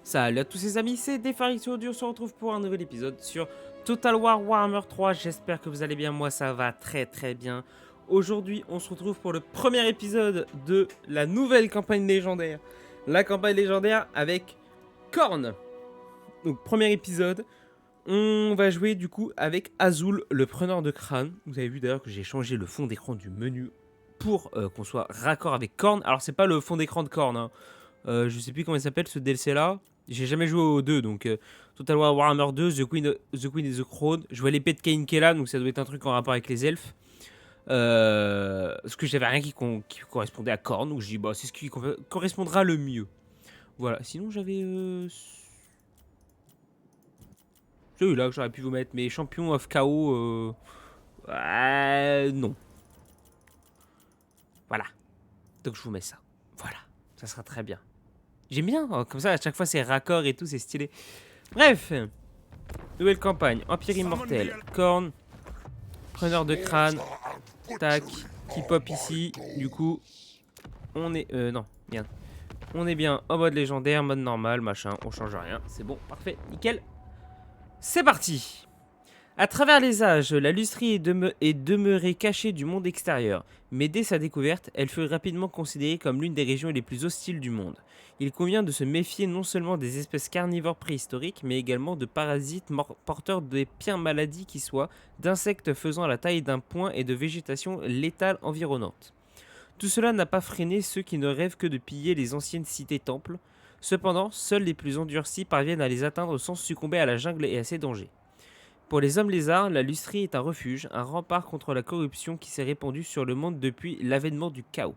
Salut à tous les amis, c'est Defarix Audio, on se retrouve pour un nouvel épisode sur Total War Warhammer 3. J'espère que vous allez bien, moi ça va très bien. Aujourd'hui on se retrouve pour le premier épisode de la nouvelle campagne légendaire. La campagne légendaire avec Khorne. Donc premier épisode, on va jouer du coup avec Azul, le preneur de crâne. Vous avez vu d'ailleurs que j'ai changé le fond d'écran du menu pour qu'on soit raccord avec Khorne. Alors c'est pas le fond d'écran de Khorne, hein. Je sais plus comment il s'appelle ce DLC là. J'ai jamais joué aux deux, donc Total War Warhammer 2, The Queen et The Crown. Je vois l'épée de Cain Kela, donc ça doit être un truc en rapport avec les elfes. Parce que j'avais rien qui correspondait à Khorne, donc je dis bah c'est ce qui correspondra le mieux. Voilà, sinon j'avais celui-là que j'aurais pu vous mettre, mais Champion of KO, non. Voilà, donc je vous mets ça. Voilà, ça sera très bien. J'aime bien, hein, comme ça à chaque fois c'est raccord et tout, c'est stylé. Bref, nouvelle campagne, Empire immortel, Khorne, preneur de crâne, tac, qui pop ici, du coup, on est, non, merde, on est bien en mode légendaire, mode normal, machin, on change rien, c'est bon, parfait, nickel, c'est parti. À travers les âges, la Lustrie est demeurée cachée du monde extérieur, mais dès sa découverte, elle fut rapidement considérée comme l'une des régions les plus hostiles du monde. Il convient de se méfier non seulement des espèces carnivores préhistoriques, mais également de parasites porteurs des pires maladies qui soient, d'insectes faisant la taille d'un poing et de végétation létale environnante. Tout cela n'a pas freiné ceux qui ne rêvent que de piller les anciennes cités-temples. Cependant, seuls les plus endurcis parviennent à les atteindre sans succomber à la jungle et à ses dangers. Pour les hommes lézards, la Lustrie est un refuge, un rempart contre la corruption qui s'est répandue sur le monde depuis l'avènement du chaos.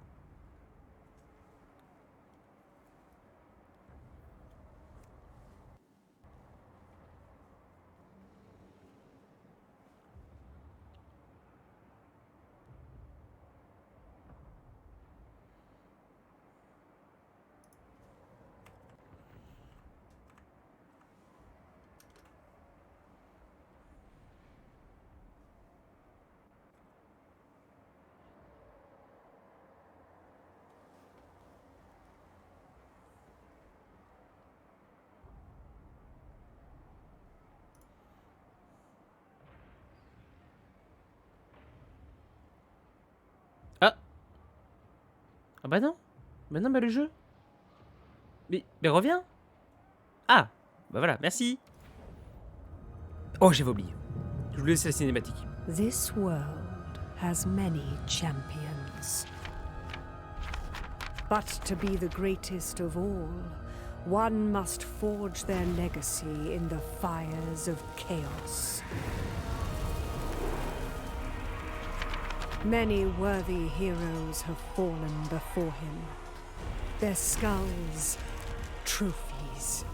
Ah Ah bah non. Bah non, bah le jeu. Mais reviens. Ah bah voilà, merci. Oh, j'avais oublié. Je voulais laisser la cinématique. This world has many champions. But to be the greatest of all, one must forge their legacy in the fires of chaos. Many worthy heroes have fallen before him. Their skulls, trophies,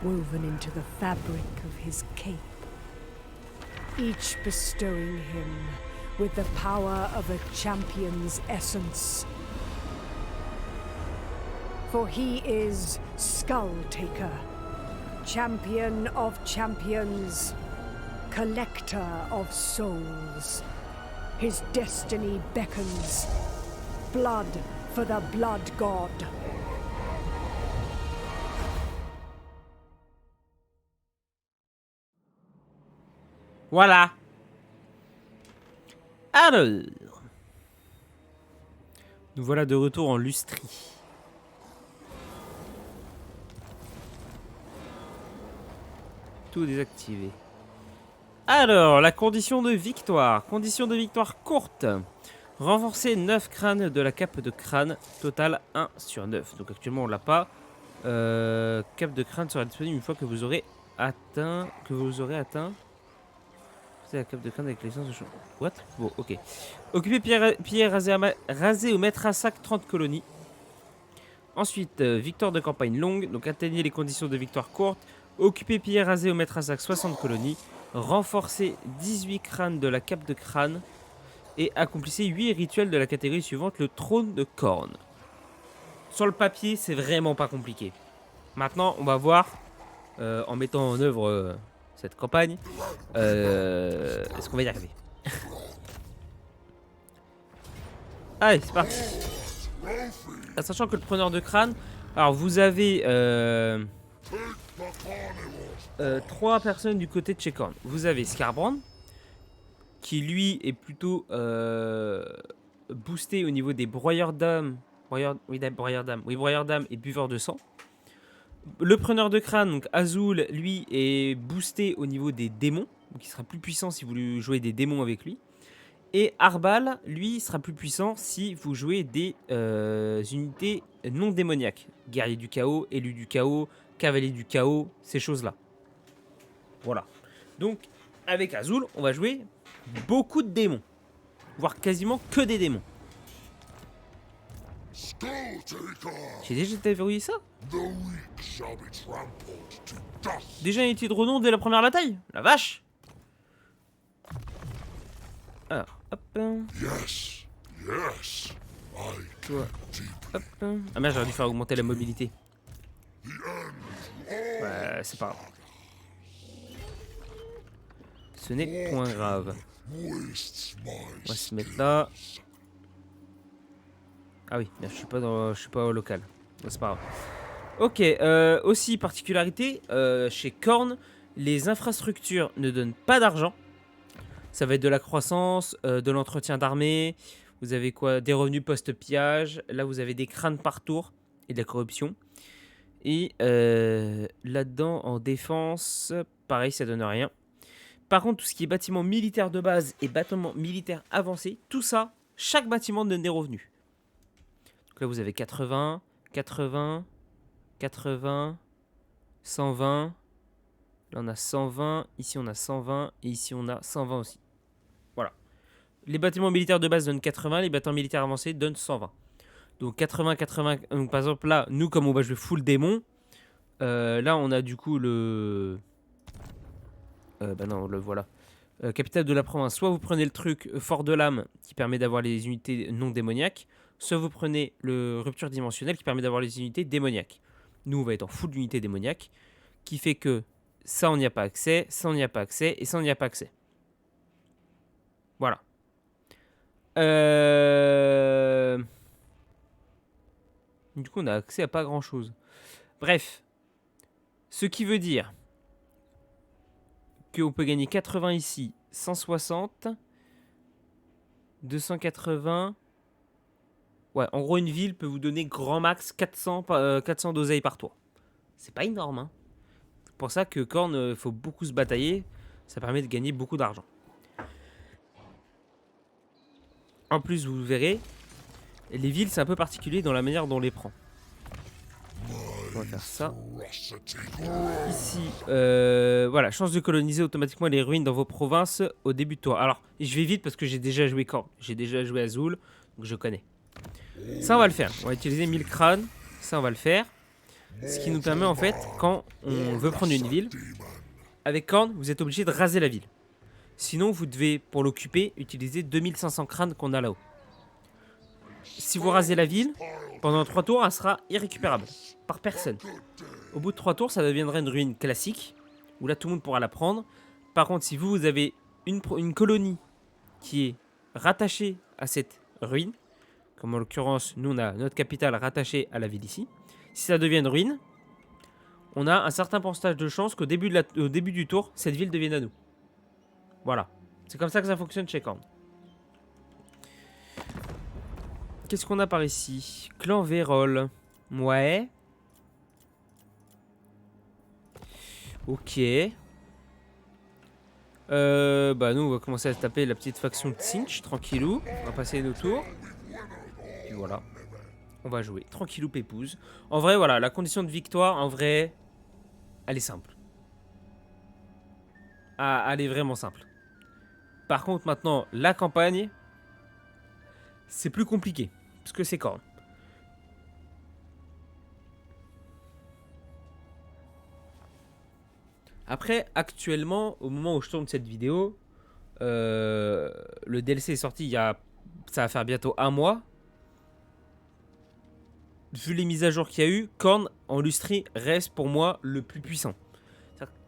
woven into the fabric of his cape. Each bestowing him with the power of a champion's essence. For he is Skull Taker, champion of champions, collector of souls. His destiny beckons. Blood for the Blood God. Voilà. Alors, nous voilà de retour en Lustrie. Tout désactivé. Alors, la condition de victoire. Condition de victoire courte. Renforcer 9 crânes de la cape de crâne. Total 1 sur 9. Donc actuellement on l'a pas. Cape de crâne sera disponible une fois que vous aurez atteint. C'est la cape de crâne avec l'essence de champ. What? Bon, ok. Occupez piller raser ou mettre à sac 30 colonies. Ensuite, victoire de campagne longue. Donc atteignez les conditions de victoire courte. Occupez piller raser ou mettre à sac 60 colonies. Renforcez 18 crânes de la cape de crâne. Et accomplissez 8 rituels de la catégorie suivante, le trône de Khorne. Sur le papier, c'est vraiment pas compliqué. Maintenant, on va voir, en mettant en œuvre cette campagne, est-ce qu'on va y arriver? Allez, c'est parti. Sachant que le preneur de crâne, alors vous avez Trois personnes du côté de chez Korn. Vous avez Skarbrand, qui lui est plutôt boosté au niveau des broyeurs d'âme. Broyeurs d'âme et buveur de sang. Le preneur de crâne, donc Azul, lui est boosté au niveau des démons. Donc il sera plus puissant si vous jouez des démons avec lui. Et Arbal, lui, sera plus puissant si vous jouez des unités non démoniaques. Guerrier du chaos, élu du chaos, cavalier du chaos, ces choses-là. Voilà. Donc, avec Azul, on va jouer beaucoup de démons. Voire quasiment que des démons. J'ai déjà verrouillé ça? Déjà une unité de renom dès la première bataille? La vache! Alors, hop. Toi, hop. Ah merde, j'aurais dû faire augmenter la mobilité. Ouais, c'est pas grave. Ce n'est point grave. On va se mettre là. Ah oui, je suis pas au local. C'est pas grave. Ok, aussi particularité, chez Korn, les infrastructures ne donnent pas d'argent. Ça va être de la croissance, de l'entretien d'armée. Vous avez quoi? Des revenus post-pillage. Là, vous avez des crânes par tour et de la corruption. Et là-dedans, en défense, pareil, ça donne rien. Par contre, tout ce qui est bâtiment militaire de base et bâtiment militaire avancé, tout ça, chaque bâtiment donne des revenus. Donc là, vous avez 80, 80, 80, 120. Là, on a 120. Ici, on a 120. Et ici, on a 120 aussi. Voilà. Les bâtiments militaires de base donnent 80. Les bâtiments militaires avancés donnent 120. Donc 80, 80. Donc, par exemple, là, nous, comme on va jouer full démon, là, on a du coup le... bah non, le voilà. Capitale de la province. Soit vous prenez le truc Fort de l'âme qui permet d'avoir les unités non démoniaques, soit vous prenez le rupture dimensionnelle qui permet d'avoir les unités démoniaques. Nous, on va être en full d'unités démoniaques, qui fait que ça, on n'y a pas accès, ça, on n'y a pas accès, et ça, on n'y a pas accès. Voilà. Du coup, on a accès à pas grand-chose. Bref. Ce qui veut dire qu'on peut gagner 80 ici, 160, 280... Ouais, en gros, une ville peut vous donner grand max 400 d'oseille par tour. C'est pas énorme, hein. C'est pour ça que Korn, faut beaucoup se batailler. Ça permet de gagner beaucoup d'argent. En plus, vous verrez, les villes, c'est un peu particulier dans la manière dont on les prend. On va faire ça. Ici, voilà, chance de coloniser automatiquement les ruines dans vos provinces au début de tour. Alors, je vais vite parce que j'ai déjà joué Korn. J'ai déjà joué Azul, donc je connais. Ça, on va le faire. On va utiliser 1000 crânes. Ça, on va le faire. Ce qui nous permet, en fait, quand on veut prendre une ville, avec Korn, vous êtes obligé de raser la ville. Sinon, vous devez, pour l'occuper, utiliser 2500 crânes qu'on a là-haut. Si vous rasez la ville, pendant 3 tours, elle sera irrécupérable. Par personne. Au bout de 3 tours, ça deviendra une ruine classique, où là, tout le monde pourra la prendre. Par contre, si vous avez une colonie qui est rattachée à cette ruine, comme en l'occurrence, nous, on a notre capitale rattachée à la ville ici. Si ça devient une ruine, on a un certain pourcentage de chance qu'au début, au début du tour, cette ville devienne à nous. Voilà. C'est comme ça que ça fonctionne chez Korn. Qu'est-ce qu'on a par ici? Clan Vérol. Ouais. Ok. Bah nous, on va commencer à se taper la petite faction de Tzeentch, tranquillou. On va passer nos tours. Puis voilà. On va jouer tranquillou pépouze. En vrai, voilà, la condition de victoire, en vrai, elle est simple. Ah, elle est vraiment simple. Par contre, maintenant, la campagne, c'est plus compliqué. Parce que c'est Korn. Après, actuellement, au moment où je tourne cette vidéo, le DLC est sorti il y a... Ça va faire bientôt 1 mois. Vu les mises à jour qu'il y a eu, Korn en Lustrie reste pour moi le plus puissant.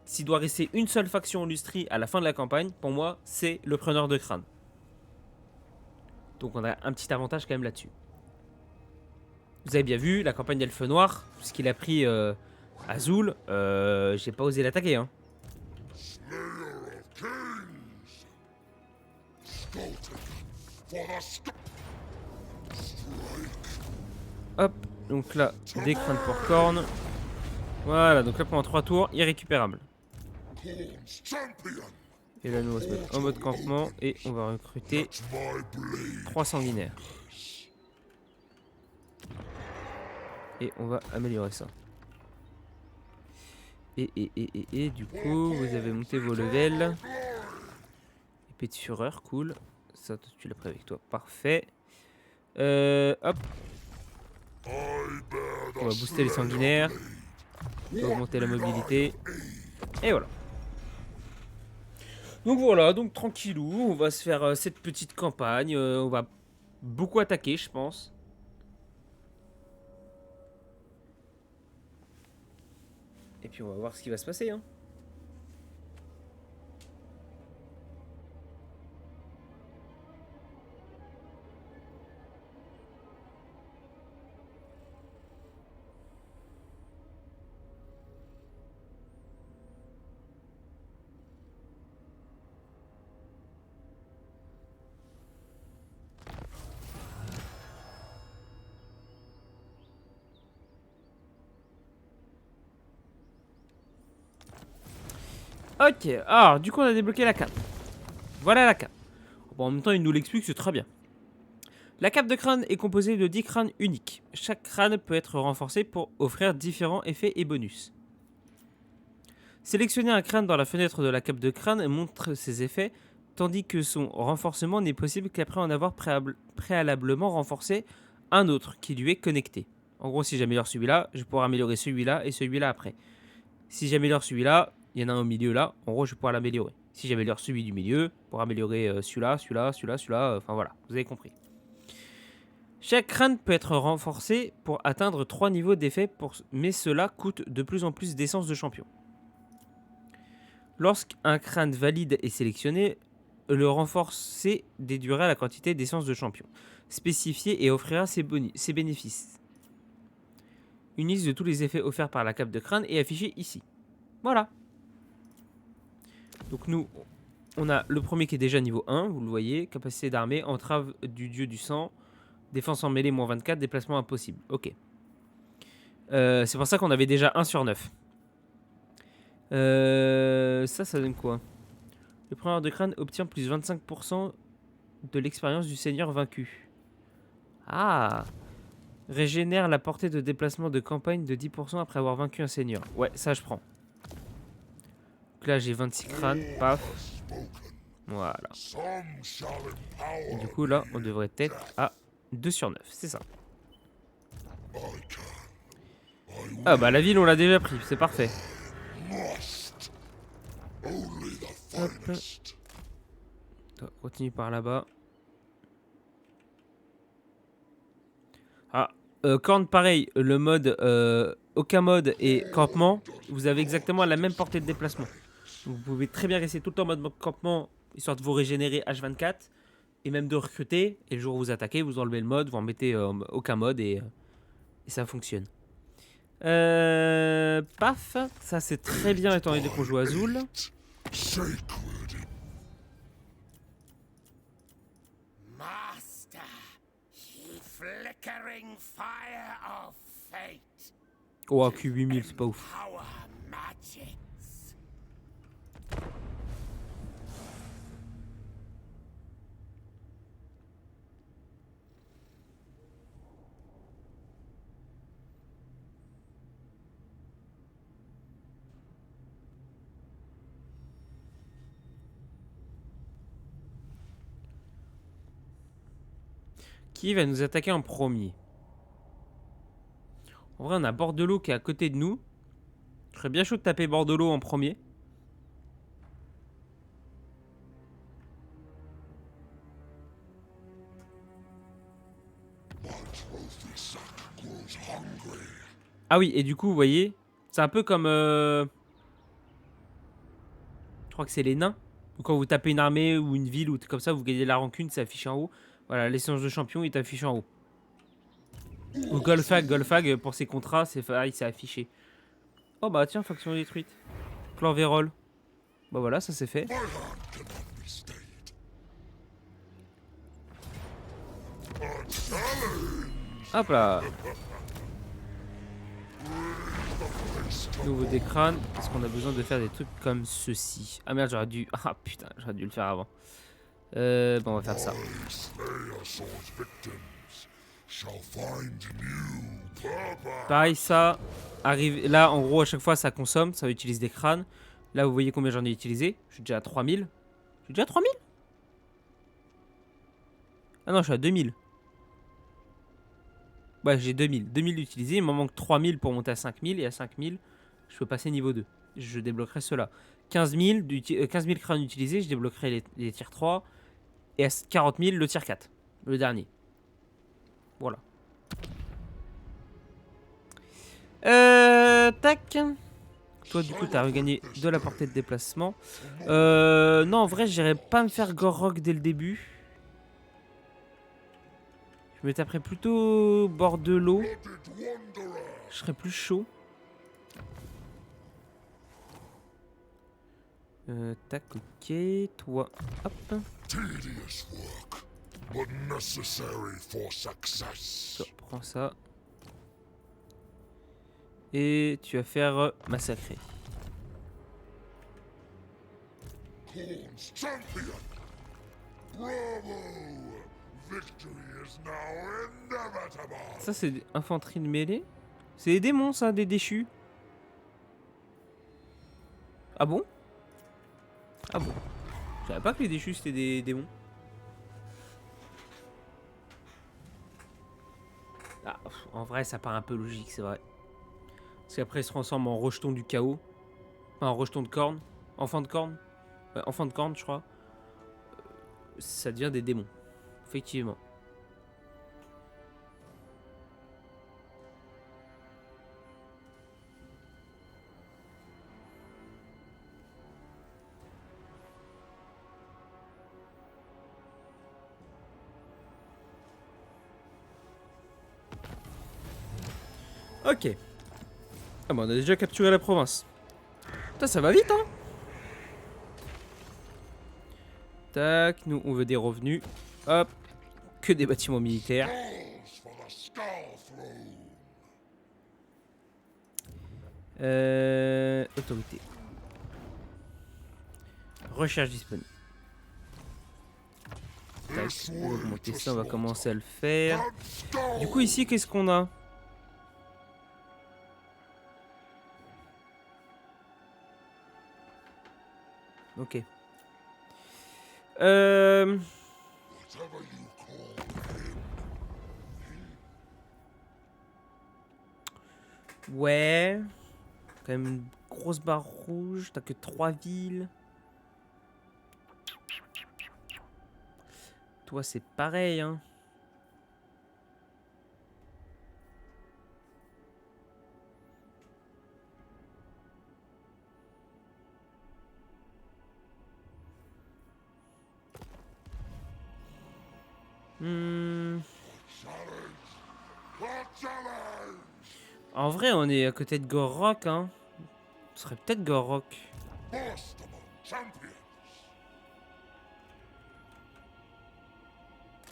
S'il doit rester une seule faction en Lustrie à la fin de la campagne, pour moi, c'est le preneur de crâne. Donc on a un petit avantage quand même là-dessus. Vous avez bien vu, la campagne d'Elfe Noir, puisqu'il a pris Azul, j'ai pas osé l'attaquer, hein. Hop, donc là, des crânes pour cornes. Voilà, donc là pendant 3 tours, irrécupérable. Et là, nous, on va se mettre en mode campement et on va recruter 3 sanguinaires. Et on va améliorer ça. Et du coup, vous avez monté vos levels. Épée de fureur, cool. Ça, tu l'as pris avec toi, parfait. Hop. On va booster les sanguinaires. On va augmenter la mobilité. Et voilà. Donc voilà, donc tranquillou, on va se faire cette petite campagne. On va beaucoup attaquer, je pense. Et puis on va voir ce qui va se passer, hein. Ok, alors du coup on a débloqué la cape. Voilà la cape. Bon, en même temps il nous l'explique, c'est très bien. La cape de crâne est composée de 10 crânes uniques. Chaque crâne peut être renforcé pour offrir différents effets et bonus. Sélectionner un crâne dans la fenêtre de la cape de crâne montre ses effets, tandis que son renforcement n'est possible qu'après en avoir préalablement renforcé un autre qui lui est connecté. En gros, si j'améliore celui-là, je pourrai améliorer celui-là et celui-là après. Si j'améliore celui-là, il y en a un au milieu là, en gros je vais pouvoir l'améliorer. Si j'améliore celui du milieu, pour améliorer celui-là, enfin voilà, vous avez compris. Chaque crâne peut être renforcé pour atteindre 3 niveaux d'effet, mais cela coûte de plus en plus d'essence de champion. Lorsqu'un crâne valide est sélectionné, le renforcer déduira la quantité d'essence de champion spécifiée et offrira ses bénéfices. Une liste de tous les effets offerts par la cape de crâne est affichée ici. Voilà. Donc nous, on a le premier qui est déjà niveau 1, vous le voyez. Capacité d'armée, entrave du dieu du sang, défense en mêlée, moins 24, déplacement impossible. Ok. C'est pour ça qu'on avait déjà 1 sur 9. Ça donne quoi? Le preneur de crâne obtient plus 25% de l'expérience du seigneur vaincu. Ah! Régénère la portée de déplacement de campagne de 10% après avoir vaincu un seigneur. Ouais, ça je prends. Donc là j'ai 26 crânes, paf. Voilà. Et du coup là on devrait être à 2 sur 9, c'est ça. Ah bah la ville on l'a déjà pris, c'est parfait. Hop. On continue par là-bas. Ah, corne pareil, le mode aucun mode et campement, vous avez exactement la même portée de déplacement. Donc, vous pouvez très bien rester tout le temps en mode campement, histoire de vous régénérer H24, et même de recruter, et le jour où vous attaquez, vous enlevez le mode, vous en mettez aucun mode, et ça fonctionne. Paf, ça c'est très bien étant donné qu'on joue Azul. Oh, Q8000, c'est pas ouf. Qui va nous attaquer en premier? En vrai, on a Bordelot qui est à côté de nous. Je serais bien chaud de taper Bordelot en premier. Ah oui, et du coup, vous voyez, c'est un peu comme... Je crois que c'est les nains. Donc, quand vous tapez une armée ou une ville ou comme ça, vous gagnez la rancune, c'est affiché en haut. Voilà, l'essence de champion est affiché en haut. Ou Golfag pour ses contrats, c'est affiché. Oh bah tiens, faction détruite. Clan Vérol. Bah voilà, ça c'est fait. My hand cannot be stayed. A challenge! Hop là. Face to Nouveau des crânes. Est-ce qu'on a besoin de faire des trucs comme ceci? Ah merde, j'aurais dû... Ah putain, j'aurais dû le faire avant. Bon, on va faire ça. I slay Assault's victims shall find new purpose. Pareil, ça arrive... Là, en gros, à chaque fois, ça consomme. Ça utilise des crânes. Là, vous voyez combien j'en ai utilisé. Je suis déjà à 3000. Je suis déjà à 3000? Ah non, je suis à 2000. Ouais, j'ai 2000. 2000 utilisés. Il m'en manque 3000 pour monter à 5000. Et à 5000, je peux passer niveau 2. Je débloquerai cela. 15 000, 15 000 crânes utilisés. Je débloquerai les tiers 3. Et à 40 000, le tiers 4. Le dernier. Voilà. Tac. Toi, du coup, t'as regagné de la portée de déplacement. Non, en vrai, j'irais pas me faire Gorok dès le début. Je me taperais plutôt au bord de l'eau. Blooded wanderer. Je serais plus chaud. Tac, ok. Toi, hop. Tedious work, but necessary for success. Toi, prends ça. Et tu vas faire massacrer. Corn's champion. Bravo! Victory is now inevitable. Ça, c'est infanterie de mêlée. C'est des démons, ça, des déchus. Ah bon? Ah bon? Je savais pas que les déchus, c'était des démons. Ah, en vrai, ça paraît un peu logique, c'est vrai. Parce qu'après, ils se transforment en rejeton du chaos. Enfin, en rejeton de corne. Enfant de corne. Ouais, enfant de corne, je crois. Ça devient des démons. Effectivement. Ok. Ah bah on a déjà capturé la province. Putain, ça va vite, hein. Tac, nous on veut des revenus. Hop. Que des bâtiments militaires. Balls for the Skull Throne. Autorité. Recherche disponible. Tac, This on va way augmenter to ça, on va slaughter. commencer à le faire. And Du coup ici, qu'est-ce qu'on a? Ok. whatever you call him. Ouais. Quand même une grosse barre rouge. T'as que 3 villes. Toi, c'est pareil, hein. Challenge. A challenge. En vrai, on est à côté de Gorok, hein. Ce serait peut-être Gorok. First among champions.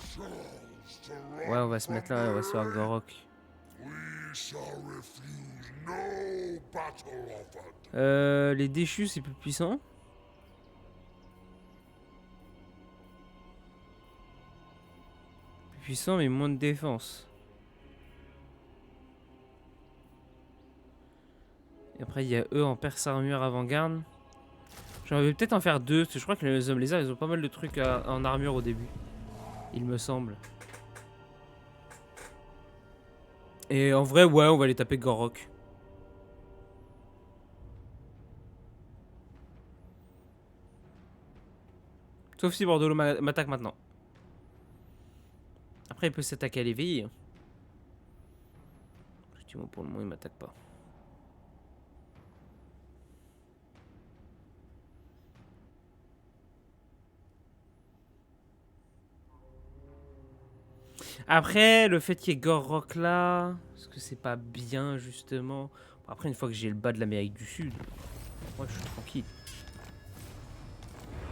Souls to Ouais, on run va se from mettre là, on va se faire the Gorok. We shall refuse no battle offered. Les déchus, c'est plus puissant. Plus puissant, mais moins de défense. Et après, il y a eux en perce armure avant-garde. J'en vais peut-être en faire 2, parce que je crois que les hommes lézards, ils ont pas mal de trucs en armure au début. Il me semble. Et en vrai, ouais, on va les taper Gorok. Sauf si Bordello m'attaque maintenant. Après, il peut s'attaquer à l'éveil. Effectivement, pour le moment, il m'attaque pas. Après, le fait qu'il y ait Gorok là, est-ce que c'est pas bien, justement? Après, une fois que j'ai le bas de l'Amérique du Sud, moi je suis tranquille.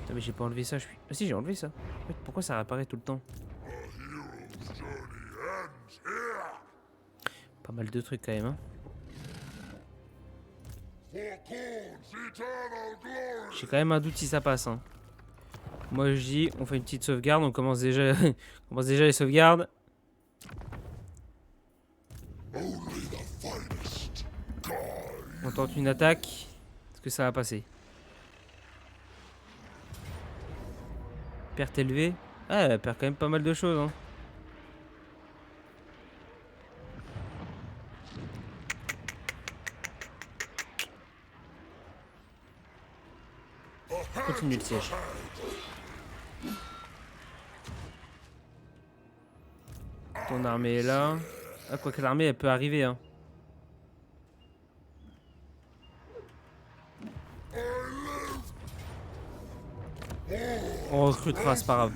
Putain, mais j'ai pas enlevé ça, je suis... Ah si, j'ai enlevé ça. En fait, pourquoi ça réapparaît tout le temps? A hero's journey ends here. Pas mal de trucs quand même, hein. For Khorne's eternal glory. J'ai quand même un doute si ça passe, hein. Moi je dis, on fait une petite sauvegarde, on commence déjà, on commence déjà les sauvegardes. Only the finest die. On tente une attaque. Est-ce que ça va passer? Perte élevée. Ah, elle perd quand même pas mal de choses, hein. Continue le siège. Ton armée est là. Ah, quoi que l'armée, elle peut arriver, hein. On recrutera, c'est pas grave.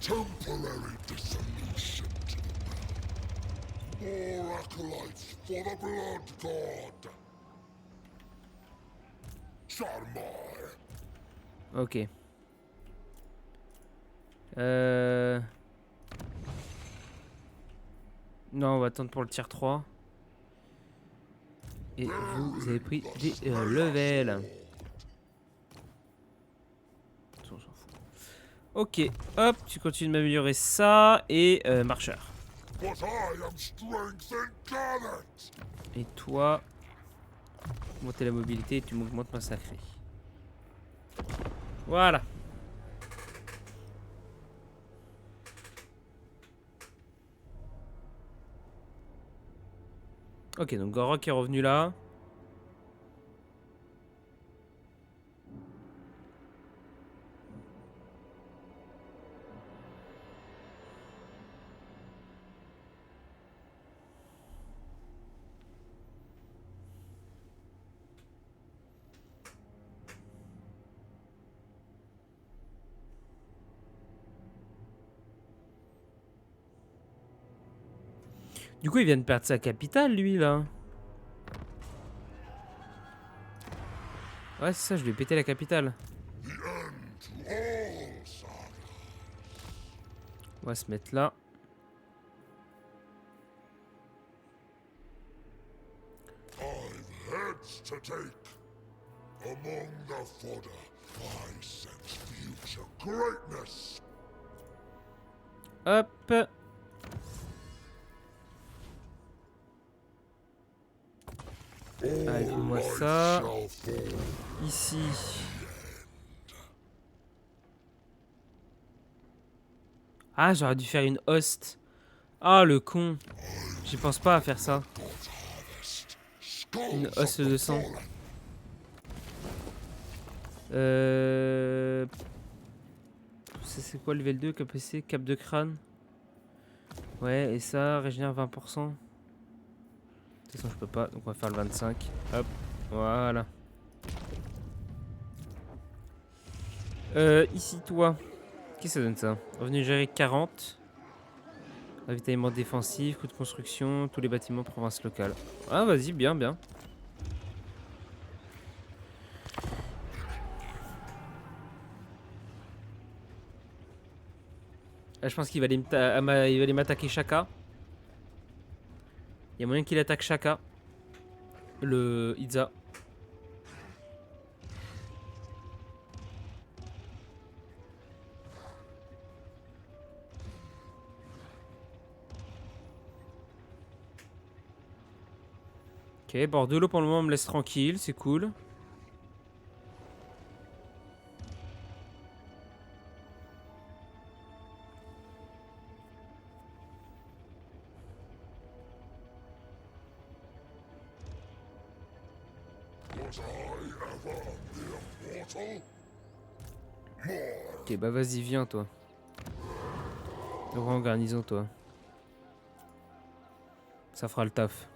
Temporary dissolution to the battle. More acolytes for the blood god. Sharmar. Ok. Non, on va attendre pour le tier 3. Et vous avez pris des levels. On s'en fout. Ok, hop, tu continues de m'améliorer ça. Et marcheur. But I am strength incarnate. Et toi, monter la mobilité et tu m'augmentes ma sacrée. Voilà. Ok, donc Gorok est revenu là. Du coup, il vient de perdre sa capitale, lui, là. Ouais, c'est ça, je lui ai pété la capitale. The end to all saga. On va se mettre là. I've heads to take. Among the fodder, I sense future greatness. Hop. Allez, fais-moi ça. Shall fall. Ici. Ah, j'aurais dû faire une host. Ah, le con. J'y pense pas à faire ça. Une host de sang. C'est quoi le level 2 KPC? Cap de crâne. Ouais, et ça, régénère 20%. De toute façon, je peux pas, donc on va faire le 25. Hop, voilà. Ici, toi. Qu'est-ce que ça donne ça? Revenu géré 40. Ravitaillement défensif, coût de construction, tous les bâtiments province locale. Ah, vas-y, bien, bien. Là, je pense qu'il va aller m'attaquer Shaka. Il y a moyen qu'il attaque Shaka. Le Iza. Ok, Bordelot pour le moment me laisse tranquille, c'est cool. Was I ever the immortal? More. Ok, bah vas-y, viens toi. En garnison toi. Ça fera le taf.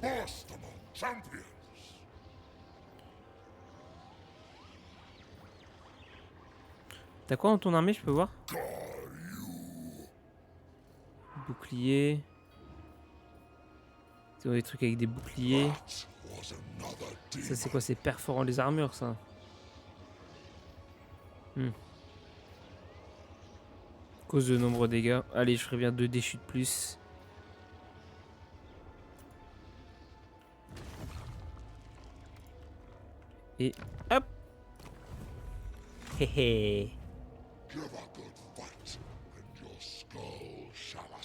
First among champions. T'as quoi dans ton armée, je peux voir? Bouclier. C'est des trucs avec des boucliers. Ça c'est quoi? C'est perforant les armures ça. Cause de nombreux dégâts. Allez, je ferai bien 2 déchus de plus. Et hop. Héhé.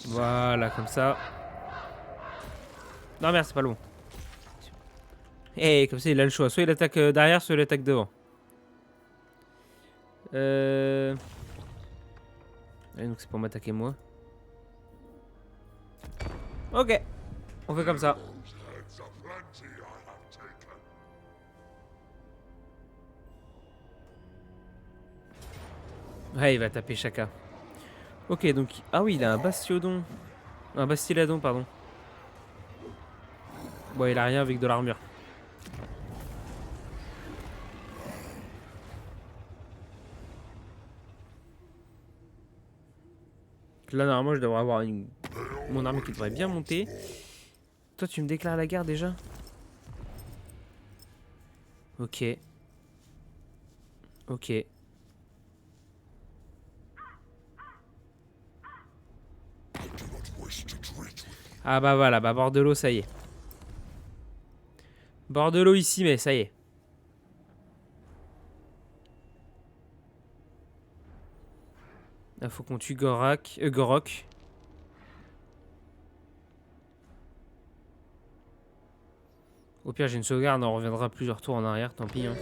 Voilà, comme ça. Non merde, c'est pas long. Comme ça il a le choix. Soit il attaque derrière, soit il attaque devant. Ouais, donc c'est pour m'attaquer moi. Ok. On fait comme ça. Ouais, il va taper chacun. Ok, donc... Ah oui, il a un bastiodon. Un bastiladon, pardon. Bon, il a rien avec de l'armure. Là, normalement, je devrais avoir mon armée qui devrait bien monter. Toi, tu me déclares la guerre déjà? Ok. Ok. Ah bah voilà, bah bord de l'eau, ça y est. Bord de l'eau ici, mais ça y est. Là, faut qu'on tue Gorok. Au pire, j'ai une sauvegarde, on reviendra plusieurs tours en arrière, tant pis. Hein.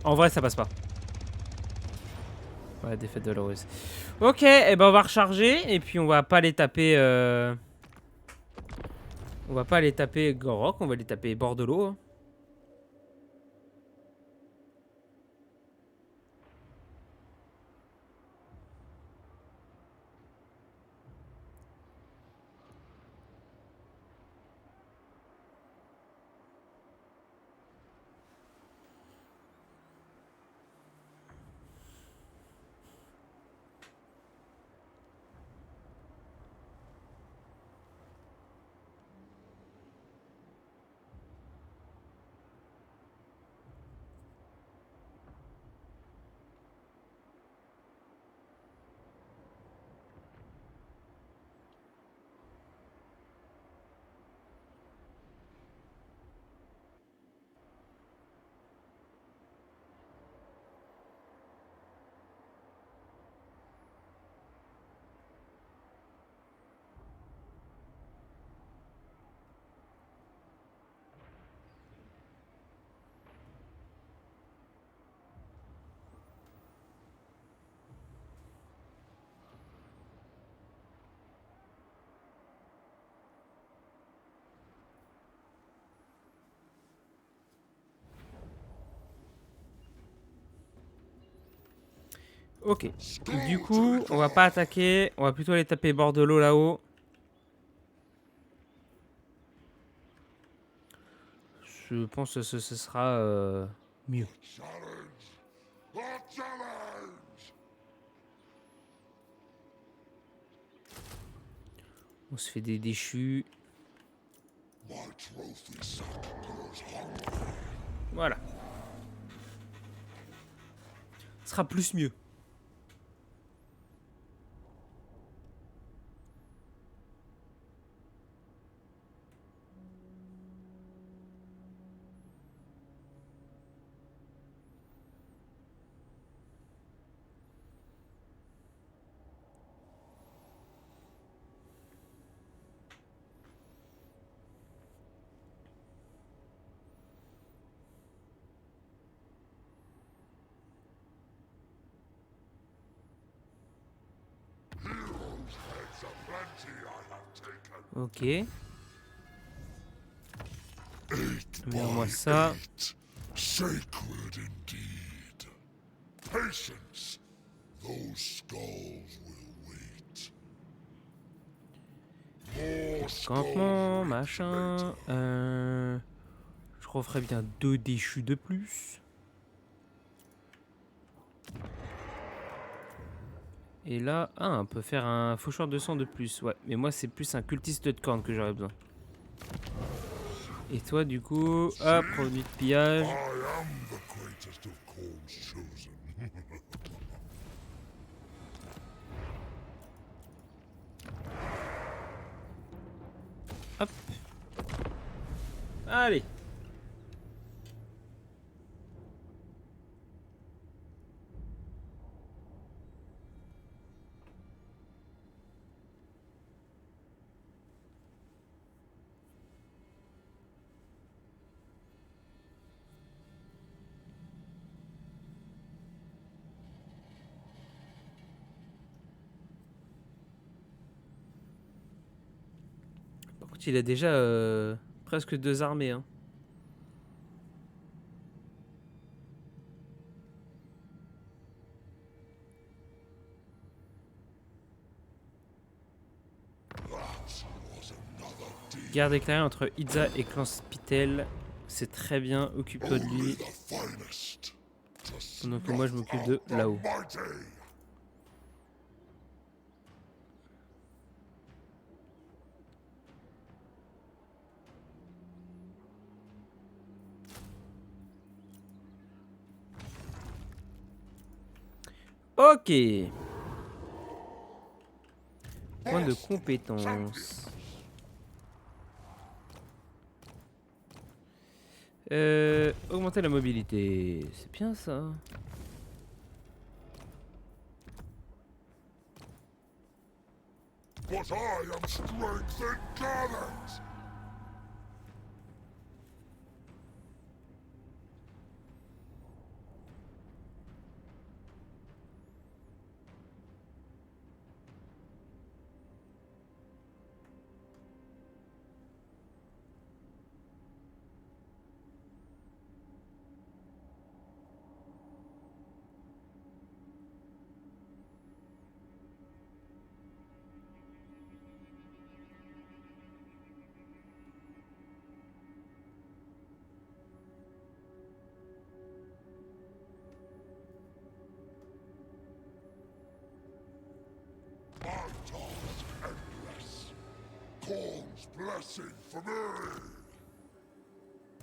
En vrai, ça passe pas. Ouais, défaite douloureuse. Ok, et ben on va recharger, et puis on va pas les taper... On va pas les taper Gorok, on va les taper bord de l'eau. Hein. Ok, du coup, on va pas attaquer, on va plutôt les taper bord de l'eau là-haut. Je pense que ce sera mieux. On se fait des déchus. Voilà. Ce sera plus mieux. Ok. Mets-moi ça. Sacred indeed. Patience. Those skulls will wait. Campement, machin. Je referais bien 2 déchus de plus. Et là, on peut faire un faucheur de sang de plus. Ouais, mais moi, c'est plus un cultiste de corne que j'aurais besoin. Et toi, du coup, hop, produit de pillage. I am the greatest of Khorne's chosen. Hop. Allez. Par contre, il a déjà presque 2 armées. Hein. Guerre déclarée entre Itza et clan Spitel. C'est très bien, occupe-toi de lui. The finest. To Pendant que moi je m'occupe de là-haut. mighty. Ok. Point de compétence. Augmenter la mobilité. C'est bien ça. But I am strength incarnate. My task endless. Khorne's blessing for me.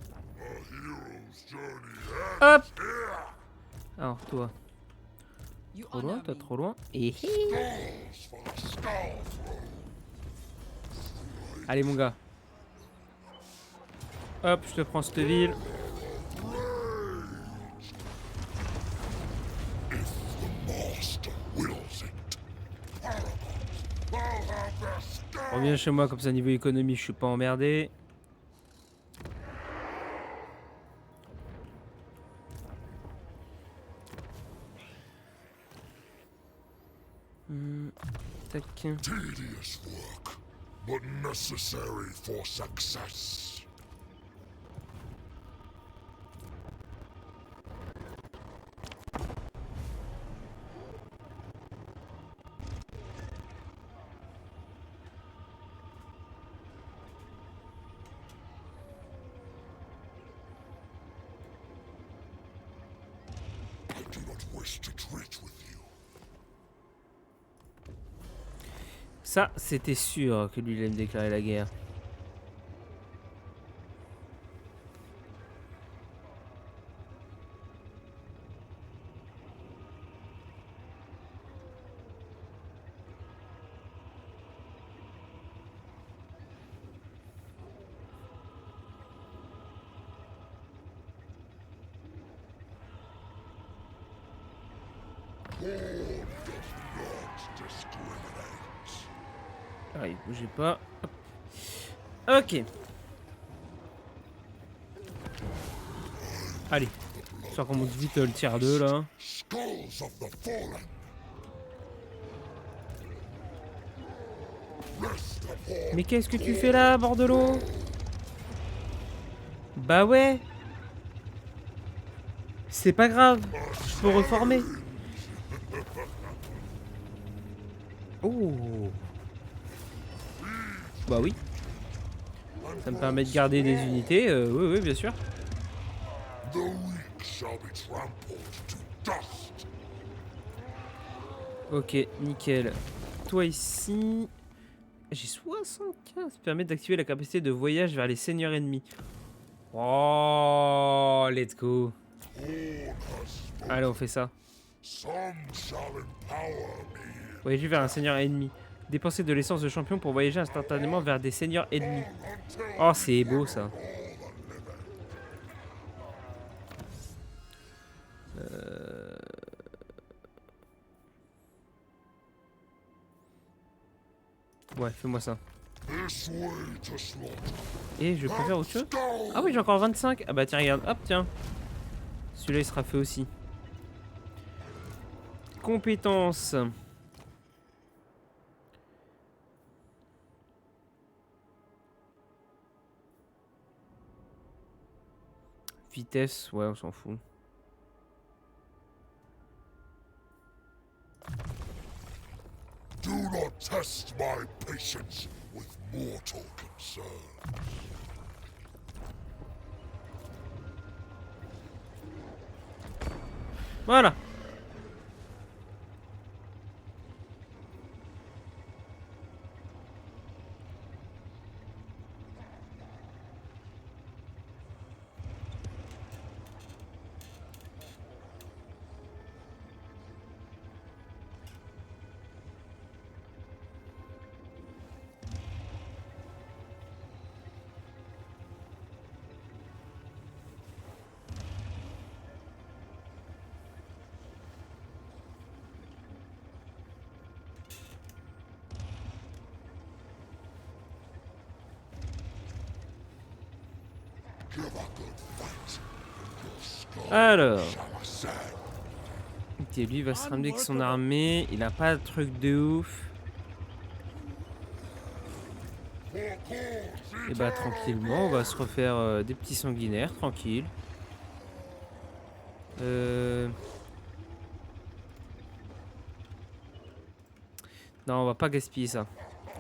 A hero's journey Hop. ends here. Alors toi. Trop loin, toi trop loin. Et Skulls for the skull throne. allez mon gars. Hop, je te prends cette ville. If the master wills it. Paragons, they'll have their skulls. Reviens chez moi comme ça niveau économie, je suis pas emmerdé. Tac. Tedious work, but necessary for success. I do not wish to treat with you. Ça, c'était sûr que lui il allait me déclarer la guerre. Khorne does not discriminate. Allez, bougez pas. Hop. Ok. Allez. Ça commence vite le tiers 2 là. Skulls of the fallen. Rest upon Mais qu'est-ce que tu fais là, bordelot? Bah ouais. C'est pas grave. Je peux reformer. Oh. Bah oui. Ça me permet de garder des unités. Oui, oui, bien sûr. The weak shall be trampled to dust. Ok, nickel. Toi ici... J'ai 75. Ça permet d'activer la capacité de voyage vers les seigneurs ennemis. Oh, let's go. All has spoken. Allez, on fait ça. Some shall empower me. Voyager vers un seigneur ennemi. Dépenser de l'essence de champion pour voyager instantanément vers des seigneurs ennemis. Until Oh, c'est beau ça. all the living. Ouais, fais-moi ça. This way to slaughter. Et je peux faire autre chose? Skull. Ah oui, j'ai encore 25. Ah bah tiens, regarde. Hop, tiens. Celui-là, il sera fait aussi. Compétences. Vitesse, ouais, on s'en fout. Do not test my patience with mortal concern. Voilà. Give a good fight, and your skull Alors. shall ascend. Ok, lui il va se ramener avec son armée. Il a pas de truc de ouf. Et bah tranquillement, on va se refaire des petits sanguinaires, tranquille. Non, on va pas gaspiller ça.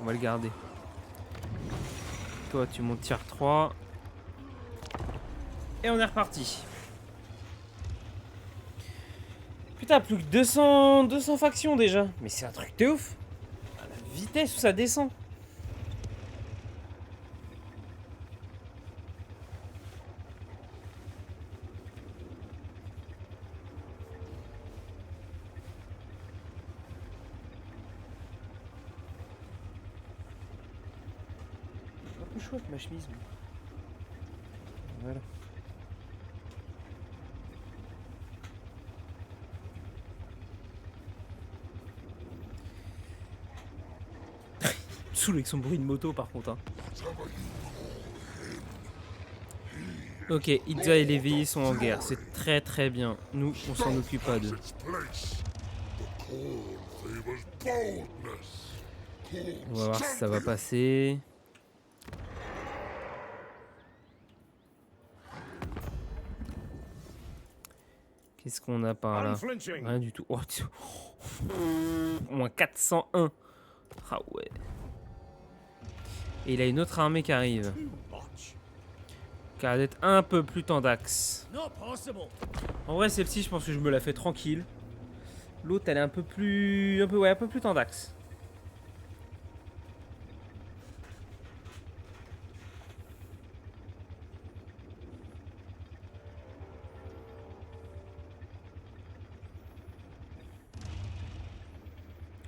On va le garder. Toi, tu montes tier 3. Et on est reparti. Putain, plus que 200 factions déjà. Mais c'est un truc de ouf. À la vitesse où ça descend. Un peu chaud avec ma chemise. moi. Voilà. Saoul avec son bruit de moto par contre. Hein. Ok, Itza et Lévi sont en guerre. C'est très très bien. Nous, on s'en occupe pas d'eux. Its place. The corn favors boldness. On va voir si ça va passer. Qu'est-ce qu'on a par là? Rien du tout. Oh, moins 401. Ah ouais. Et il a une autre armée qui arrive. Qui a l'air d'être un peu plus tendax. En vrai, celle-ci, je pense que je me la fais tranquille. L'autre, elle est un peu plus... un peu plus tendax.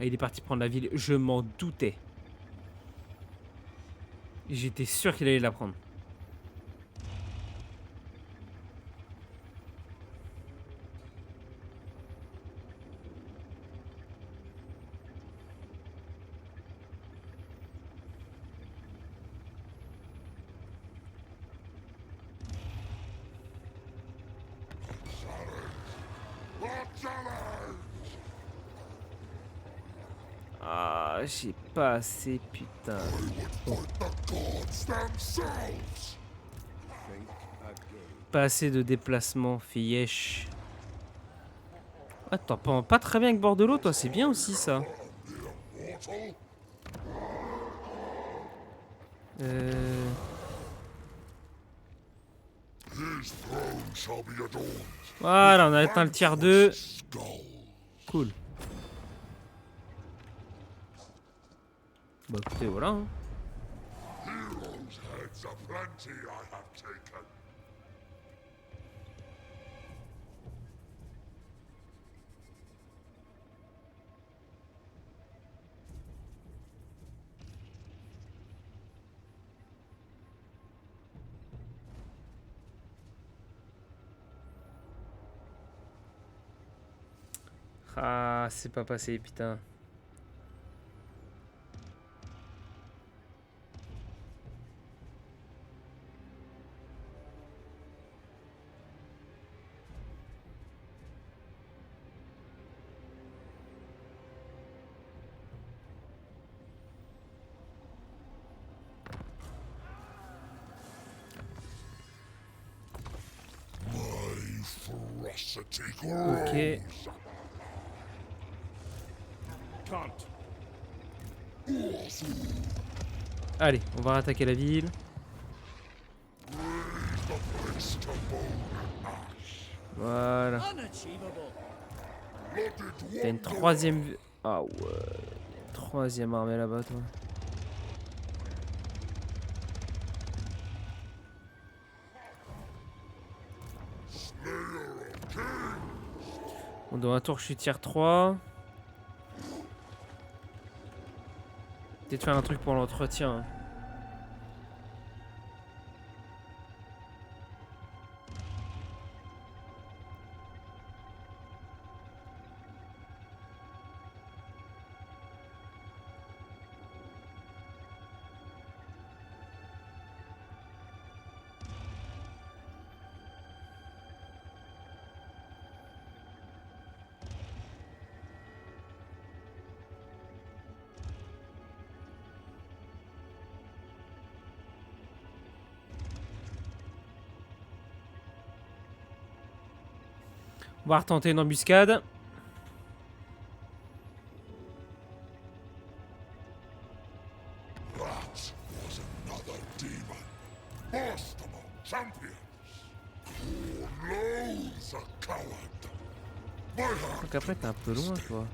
Ah, il est parti prendre la ville. Je m'en doutais. J'étais sûr qu'il allait la prendre. Ah, j'ai pas assez, putain. The gods themselves. Pas assez de déplacement, Fiesh. Ah, t'en prends pas très bien avec Bordelot, toi, c'est bien aussi ça. Mortal. Euh... His throne shall be adorned. Voilà, on a atteint le tiers 2. Skull. Cool. Bah écoutez, voilà. Hein. Heroes' heads aplenty I have taken. Ah, c'est pas passé, putain. My ferocity Ok. grows. Allez, on va attaquer la ville. Raise the prince to bone ash. Voilà. Blooded T'as une troisième... Ah ouais. Troisième armée là-bas, toi. slayer of kings. On doit un tour, je suis tiers 3. Peut-être faire un truc pour l'entretien. Hein. On va retenter une embuscade. That was another demon. First among champions. Who loathes a coward? My heart Donc après, t'es un peu loin, toi.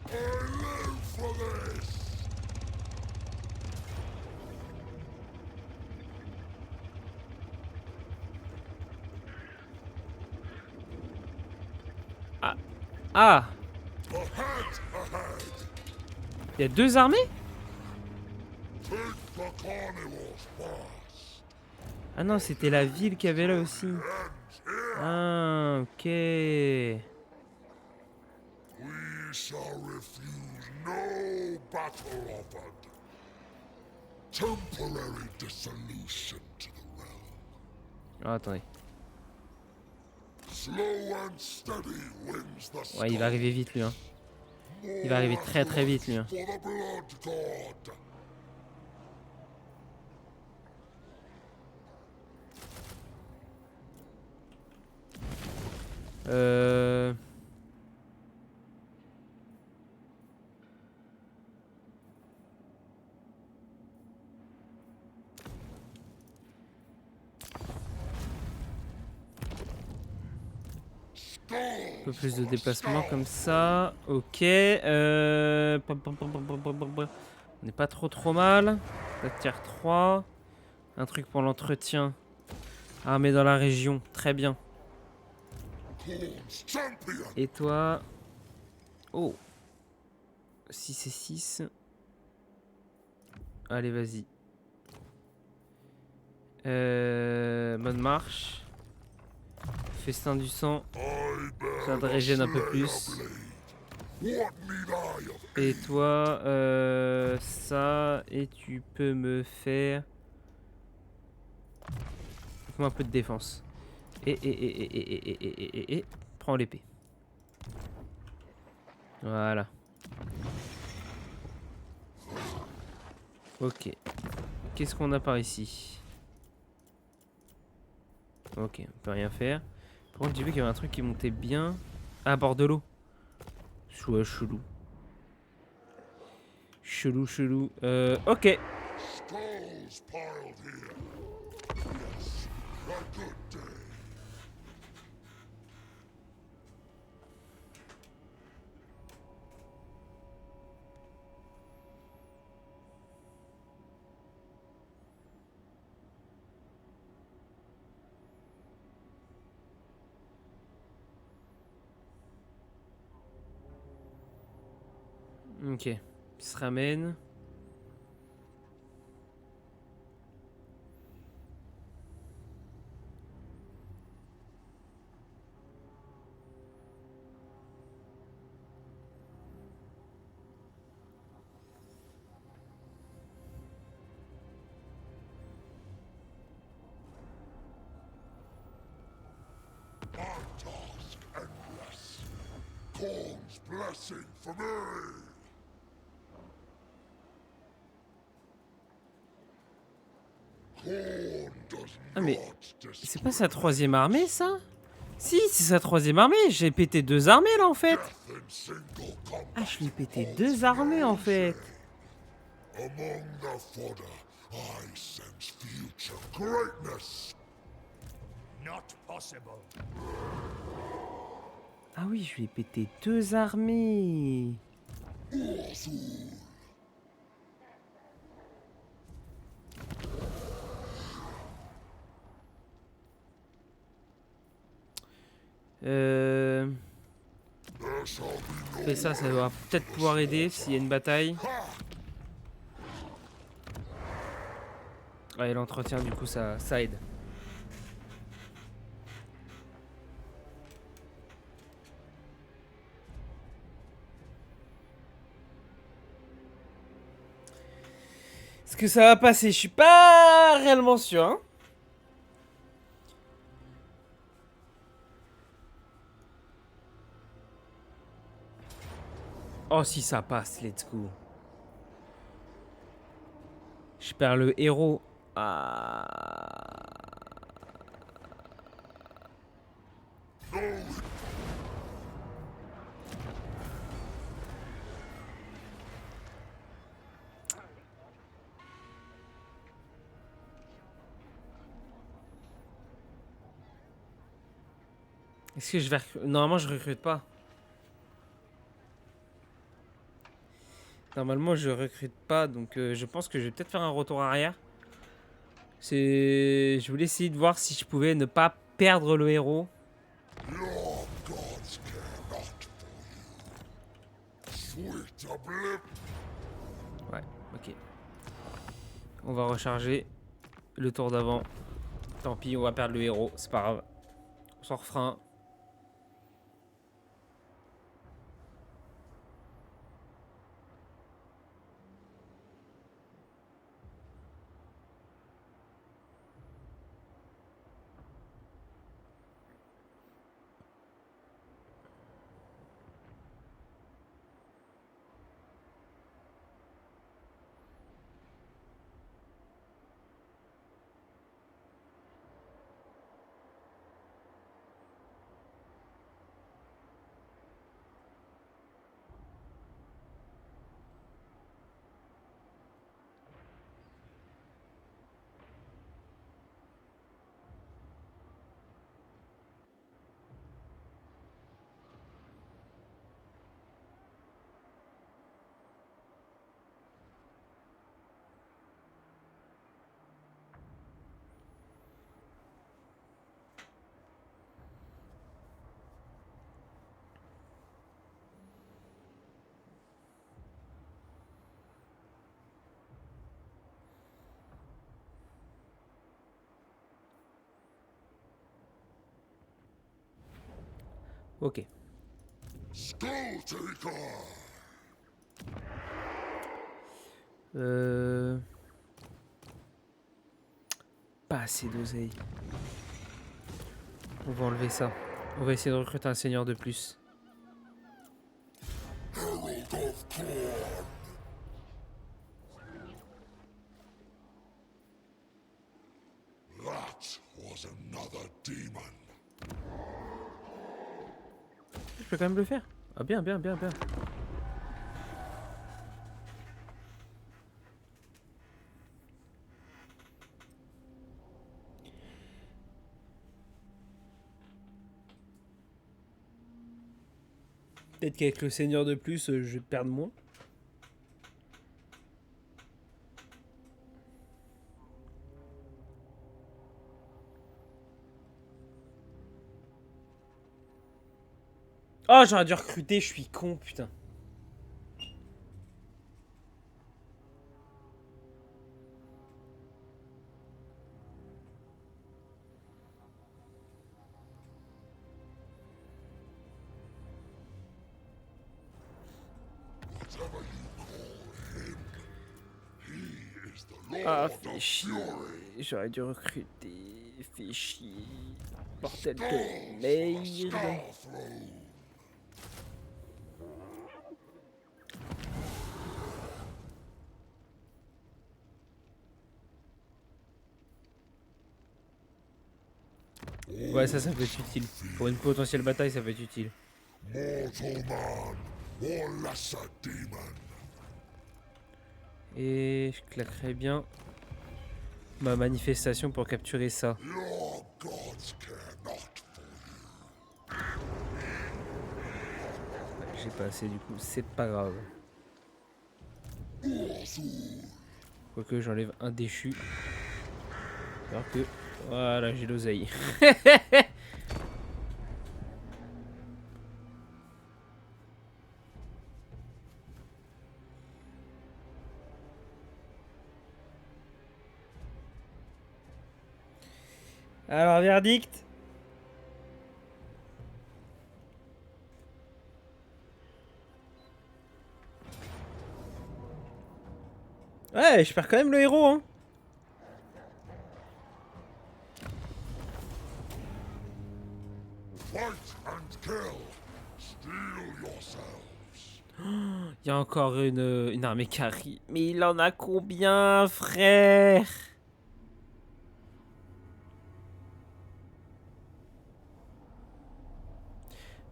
I live for this. Ah! Ahead, ahead. Il y a deux armées? Take the carnivores first. Ah non, c'était la ville qu'il y avait là aussi. Ends here. Ah, ok. We shall refuse no battle offered. Temporary dissolution to the realm. Ah, attendez. Slow and steady wins the Ouais, il va arriver vite, lui. Hein. Il va arriver très très vite, lui. Hein. for the blood god. Euh... Un peu plus de déplacement comme ça. Ok. On n'est pas trop mal. La tier 3. Un truc pour l'entretien. Armée dans la région. Très bien. Corn's champion. Et toi? Oh. 6 et 6. Allez, vas-y. Bonne marche. Festin du sang. I bear Ça te the régène un peu Slayer plus. blade. What need I of Et toi, ça. Et tu peux me faire... Fais-moi un peu de défense. Et. Prends l'épée. Voilà. Ok. Qu'est-ce qu'on a par ici? Ok, on peut rien faire. Par contre, j'ai vu qu'il y avait un truc qui montait bien. Ah, bord de l'eau. Ouais, chelou. Chelou. Ok. skulls piled here? Ok, il se ramène. My task endless. Corn's blessing for me. Corn does Ah mais not c'est pas sa 3e armée ça? Si, c'est sa 3e armée. J'ai pété 2 armées là en fait. death in single combat. Ah, je lui ai pété 2 armées en fait. Among the fodder, I sense future greatness. Not possible. Ah oui, je lui ai pété 2 armées. Urzul. Euh... There shall be no Fais ça, ça va peut-être pouvoir aider s'il y a une bataille. Ouais, l'entretien, du coup, ça aide. Est-ce que ça va passer? Je suis pas réellement sûr, hein. Oh, si ça passe, let's go. Je perds le héros. Ah. Est-ce que je vais... Normalement, je recrute pas. Normalement, je recrute pas, donc je pense que je vais peut-être faire un retour arrière. Je voulais essayer de voir si je pouvais ne pas perdre le héros. Your gods care not for you. Sweet oblivion. Ouais, ok. On va recharger le tour d'avant. Tant pis, on va perdre le héros, c'est pas grave. On s'en refera un. Ok. Skulltaker. Pas assez d'oseille. On va enlever ça. On va essayer de recruter un seigneur de plus. Herald of Corn. That was another demon. Je peux quand même le faire. Ah bien, bien, bien, bien. Peut-être qu'avec le seigneur de plus, je vais perdre moins. Oh, j'aurais dû recruter, je suis con, putain. Ah, fais chier. J'aurais dû recruter. Fais chier. Bordel de merde. Ouais, ça peut être utile. Pour une potentielle bataille, ça peut être utile. Mortal man, or lesser demon. Et je claquerai bien ma manifestation pour capturer ça. Your gods care not for J'ai pas assez du coup, c'est pas grave. Quoique j'enlève un déchu. Alors que, voilà, j'ai l'oseille. Alors, verdict. Ouais, je perds quand même le héros, hein. Fight and kill. Steel yourselves. Il y a encore une armée qui arrive. Mais il en a combien, frère?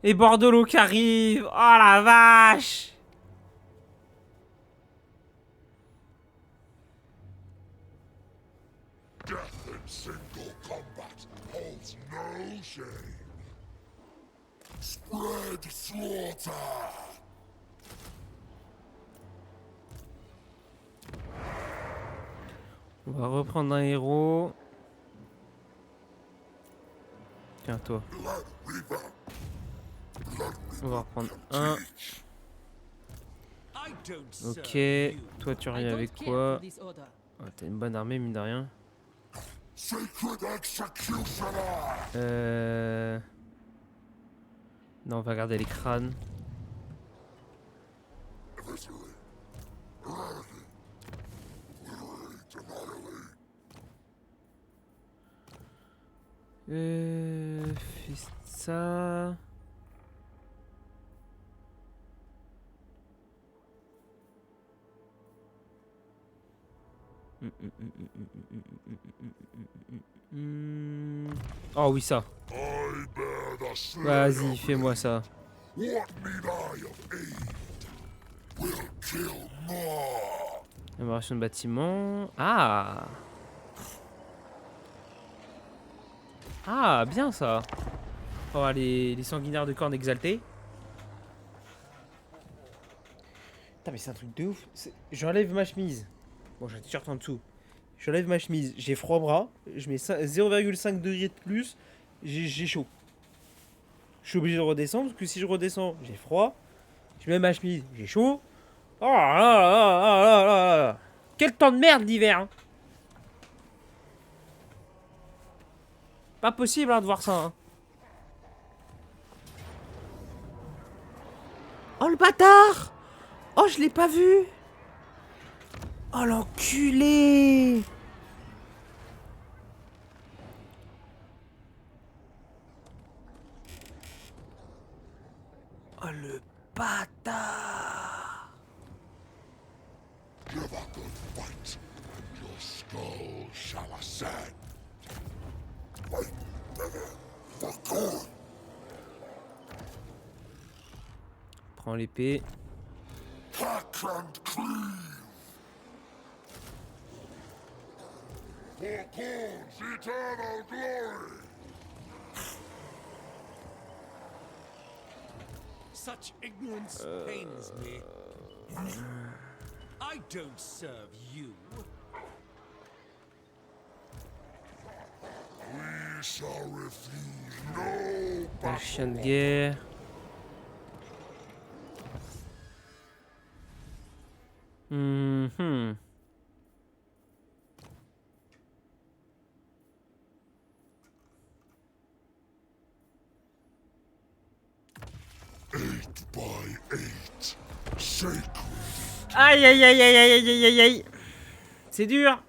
Et Bordelot qui arrive. Oh la vache. Death in single combat holds no shame. Spread slaughter. On va reprendre un héros. Tiens, toi. Blood Reaver. On va reprendre un. I don't Ok. serve you. Toi, tu I reviens don't avec care quoi? for this order. Ah, t'as une bonne armée, mine de rien. Sacred executioner. Non, on va garder les crânes. Eviscerate. Eradicate. Obliterate. Annihilate. Fais ça. Oh oui, ça. I bear the slayer. Vas-y, fais-moi ça. What need I of aid? Will kill more. Amélioration de bâtiment. Ah. Ah, bien ça. Oh, les sanguinaires de cornes exaltés. Putain, mais c'est un truc de ouf. J'enlève ma chemise. Bon, j'ai un t-shirt en dessous. J'enlève ma chemise. J'ai froid bras. Je mets 0,5 degrés de plus. J'ai chaud. Je suis obligé de redescendre parce que si je redescends, j'ai froid. Je mets ma chemise. J'ai chaud. Oh là là là là là là là. Quel temps de merde l'hiver, hein. Pas possible hein, de voir ça. Hein. Oh le bâtard. Oh je l'ai pas vu. Oh l'enculé. Oh le bâtard. Give a good fight. Your skull shall ascend. Wait, for good. Prends l'épée. Hack and cleave. For Khorne's eternal glory. Such ignorance pains me. I don't serve you. We shall refuse no Pas le chien de guerre. Mhm. by 8. Sacred. Aïe aïe aïe aïe aïe aïe aïe aïe. C'est dur.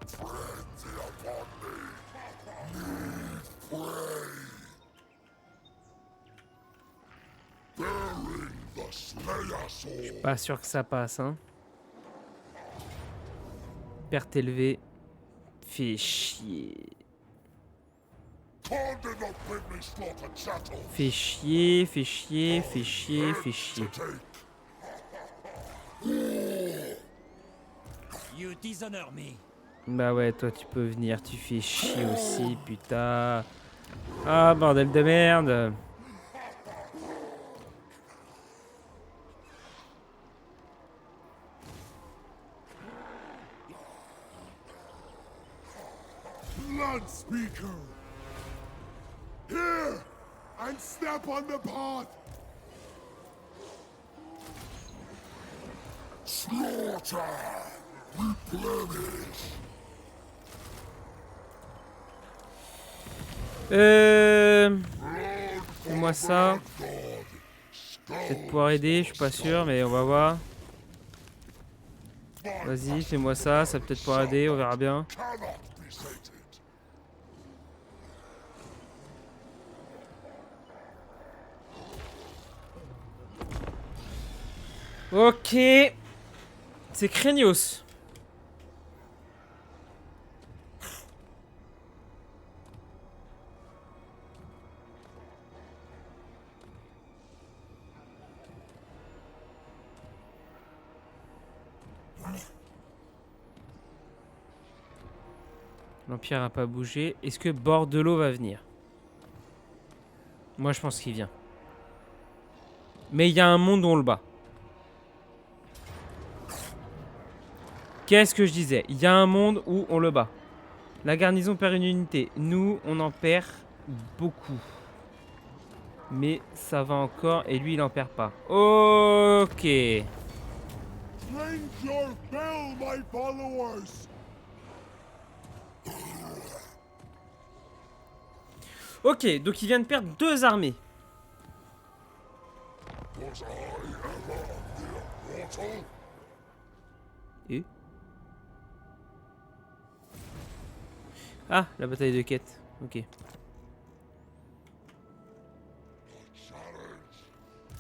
Frenzy upon me. Need prey. Bearing the Slayer sword. Pas sûr que ça passe, hein. Perte élevée. Fait chier. Khan did not bid me slaughter chattel. Fait chier, fait chier, fait chier, fait chier. To take. You dishonor me. Bah ouais, toi tu peux venir, tu fais chier aussi, putain. Ah, bordel de merde. Blood speaker. Here and step on the path. Slaughter. Replenish. Fais-moi ça. Peut-être pouvoir aider, je suis pas sûr, mais on va voir. Vas-y, fais-moi ça, ça va peut-être pouvoir aider, on verra bien. Cannot be sated. Ok. C'est Craignos. L'Empire a pas bougé. Est-ce que Bordelot va venir? Moi, je pense qu'il vient. Mais il y a un monde où on le bat. Qu'est-ce que je disais? Il y a un monde où on le bat. La garnison perd une unité. Nous, on en perd beaucoup. Mais ça va encore. Et lui, il en perd pas. Ok. Ring your bell, my followers. Ok, donc il vient de perdre 2 armées. Was I ever the immortal? Et ah, la bataille de quête. Ok.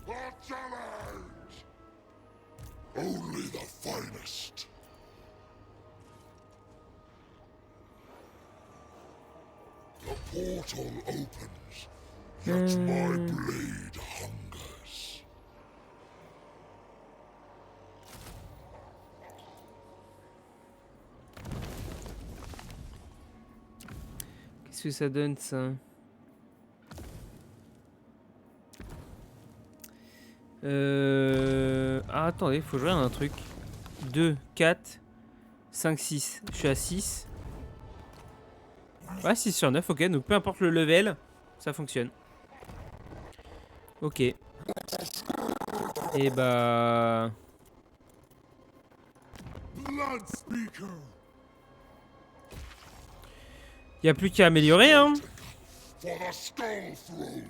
The challenge! Only the finest. The portal opens, yet my blade hungers. Qu'est-ce que ça donne ça? Ah, attendez, faut que je regarde un truc. 2, 4, 5, 6. Je suis à 6. Ouais, 6 sur 9, ok. Donc peu importe le level, ça fonctionne. Ok. Et bah... Blood speaker! Y a plus qu'à améliorer, hein. For the skull throne!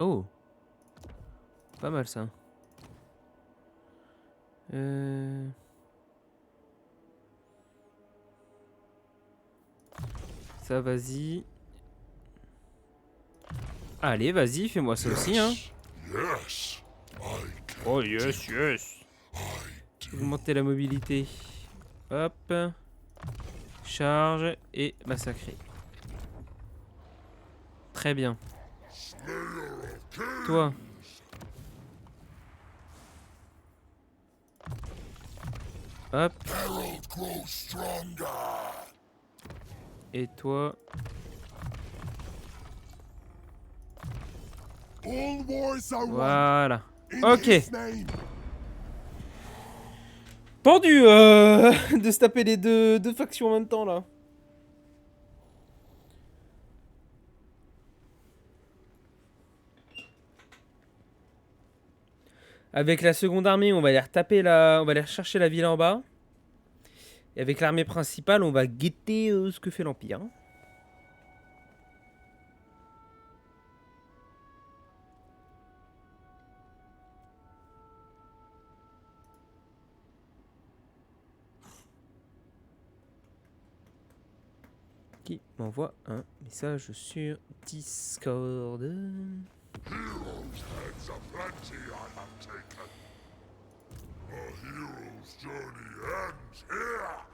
Oh. Pas mal ça. Ça, vas-y. Allez, vas-y, fais-moi ça aussi, hein. Yes, I can. Oh, yes, yes. Augmenter la mobilité. Hop. Charge et massacrer. Très bien. Toi. Hop. Herald grows stronger. Et toi. All voice I want. Voilà. In Ok. his name. Pendu de se taper les deux factions en même temps là. Avec la seconde armée, on va aller retaper on va aller chercher la ville en bas. Et avec l'armée principale, on va guetter ce que fait l'Empire. Qui m'envoie un message sur Discord. Heroes' heads are plenty I have taken. A hero's journey ends here.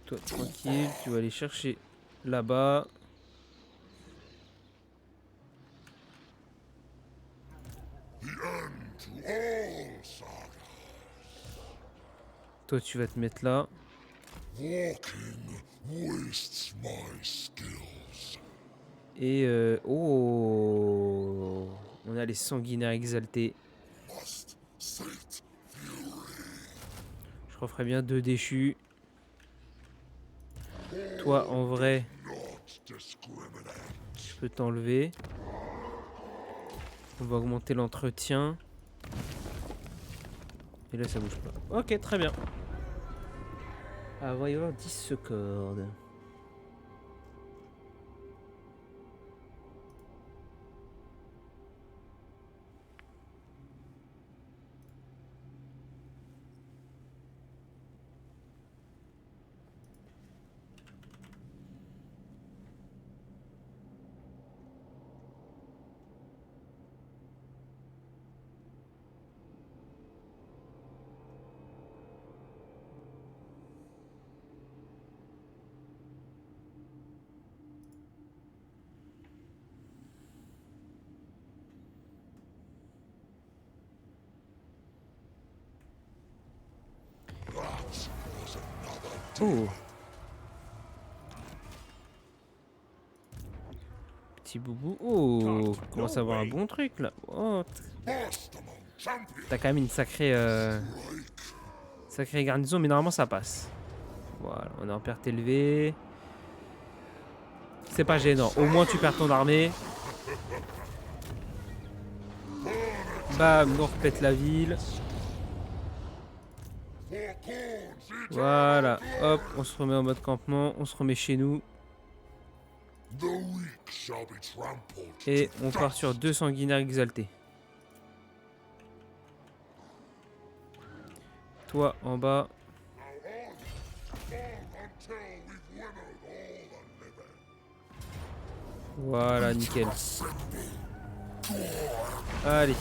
Toi, tranquille, tu vas aller chercher là-bas. The end to all saga. Toi, tu vas te mettre là. Walking wastes my skills. Et oh, on a les sanguinaires exaltés. Must sate fury. Je referai bien 2 déchus. Toi, en vrai, Not discriminate. je peux t'enlever. On va augmenter l'entretien. Et là, ça bouge pas. Ok, très bien. Ah, il va y avoir 10 cordes. Oh. Petit boubou. Oh, on commence à avoir un bon truc là. Oh, First among champions. t'as quand même une sacrée garnison, mais normalement ça passe. Voilà, on est en perte élevée. C'est pas gênant. Au moins tu perds ton armée. Bam, on repète la ville. Voilà, hop, on se remet en mode campement, on se remet chez nous. The weak shall be trampled. Et on part sur 2 sanguinaires exaltés. Toi en bas. Until we've winnowed all the living. Voilà, nickel. Allez,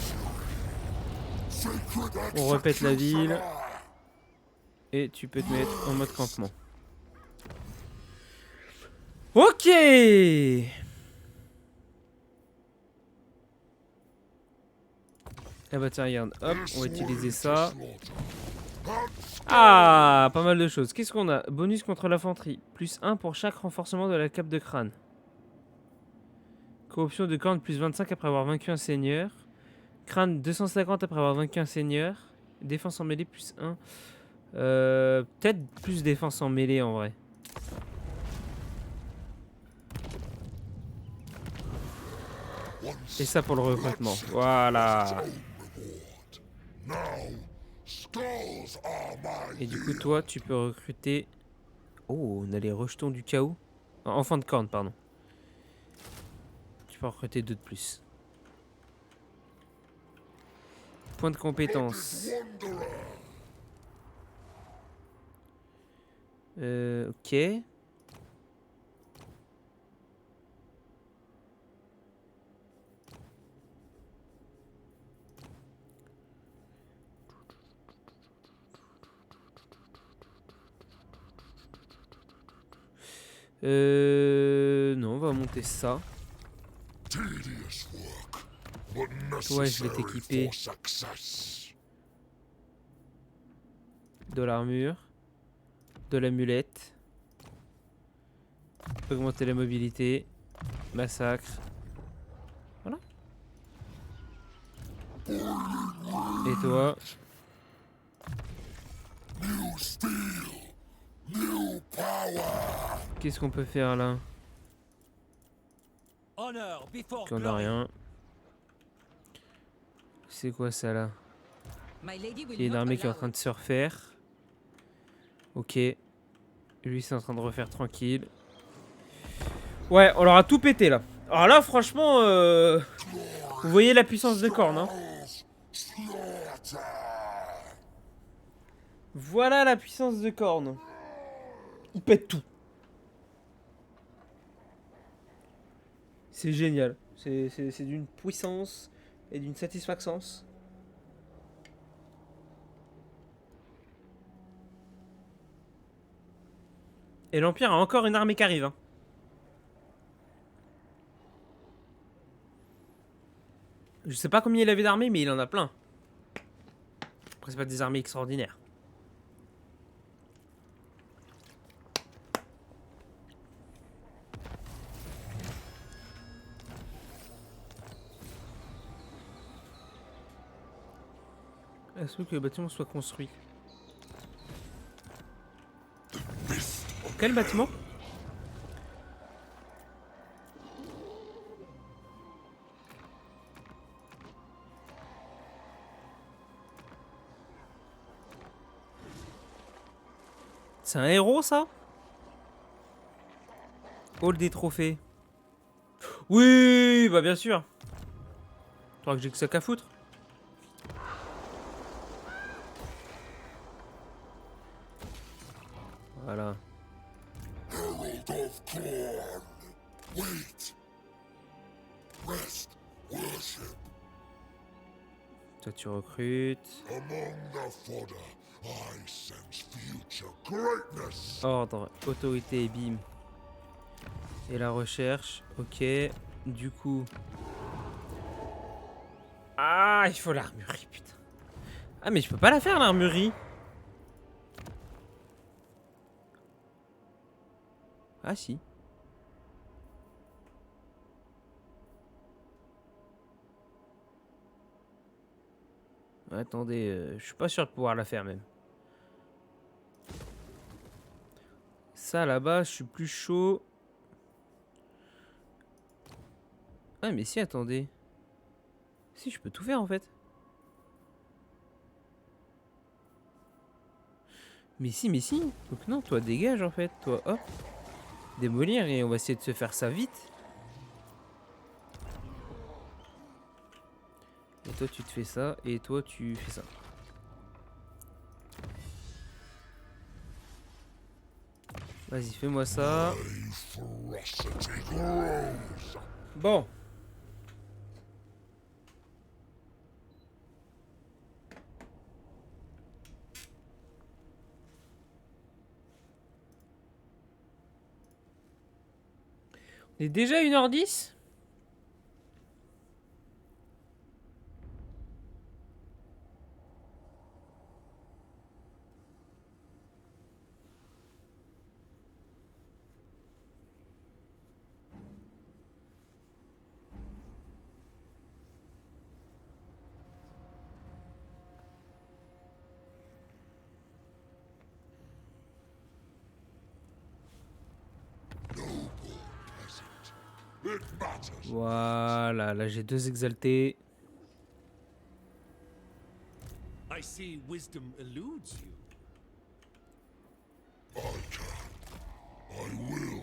Sacred on répète la ville. executioner. Et tu peux te mettre en mode campement. Ok. Ah bah tiens, regarde, hop, on va utiliser ça. Ah, pas mal de choses. Qu'est-ce qu'on a? Bonus contre l'infanterie. Plus 1 pour chaque renforcement de la cape de crâne. Corruption de corne plus 25 après avoir vaincu un seigneur. Crâne 250 après avoir vaincu un seigneur. Défense en mêlée plus 1. Peut-être plus défense en mêlée en vrai. Et ça pour le recrutement. Voilà. Now, skulls are my Et du coup, toi, tu peux recruter. Oh, on a les rejetons du chaos. Enfant de corne, pardon. Tu peux recruter 2 de plus. Point de compétence. Ok. Non, on va monter ça. Tedious work, but Toi, je vais necessary t'équiper for success. de l'armure, de l'amulette, augmenter la mobilité, massacre. Voilà. Et toi? New steel, new power. Qu'est-ce qu'on peut faire là? Honor before Qu'on a glory. rien. C'est quoi ça là? My lady will Il y a une not armée qui est en allow train de it. se refaire. Ok. Lui c'est en train de refaire tranquille. Ouais, on leur a tout pété là. Alors là franchement, vous voyez la puissance de Khorne, hein? Slaughter. Voilà la puissance de Khorne. Il pète tout. C'est génial. C'est d'une puissance et d'une satisfaction. Et l'Empire a encore une armée qui arrive. Hein. Je sais pas combien il avait d'armées, mais il en a plein. Après, c'est pas des armées extraordinaires. Est-ce que le bâtiment soit construit? Quel bâtiment? C'est un héros, ça? Hall des trophées. Oui, bah bien sûr. Faudra que j'ai que ça qu'à foutre. Voilà. Herald of Khorne. Wait. Rest. Worship. Toi, tu recrutes. Among the fodder, I sense future greatness. Ordre, autorité et bim. Et la recherche, ok. Du coup... Ah, il faut l'armurerie, putain. Ah, mais je peux pas la faire, l'armurerie. Ah, si. Attendez, je suis pas sûr de pouvoir la faire, même. Ça, là-bas, je suis plus chaud. Ah, mais si, attendez. Si, je peux tout faire, en fait. Mais si, mais si. Donc non, toi, dégage, en fait. Toi, hop. Démolir, et on va essayer de se faire ça vite. Et toi, tu te fais ça, et toi, tu fais ça. Vas-y, fais-moi ça. My ferocity grows. Bon. On est déjà 1h10 ? It matters. Voilà, là j'ai 2 exaltés. I see wisdom eludes you. I can. I will.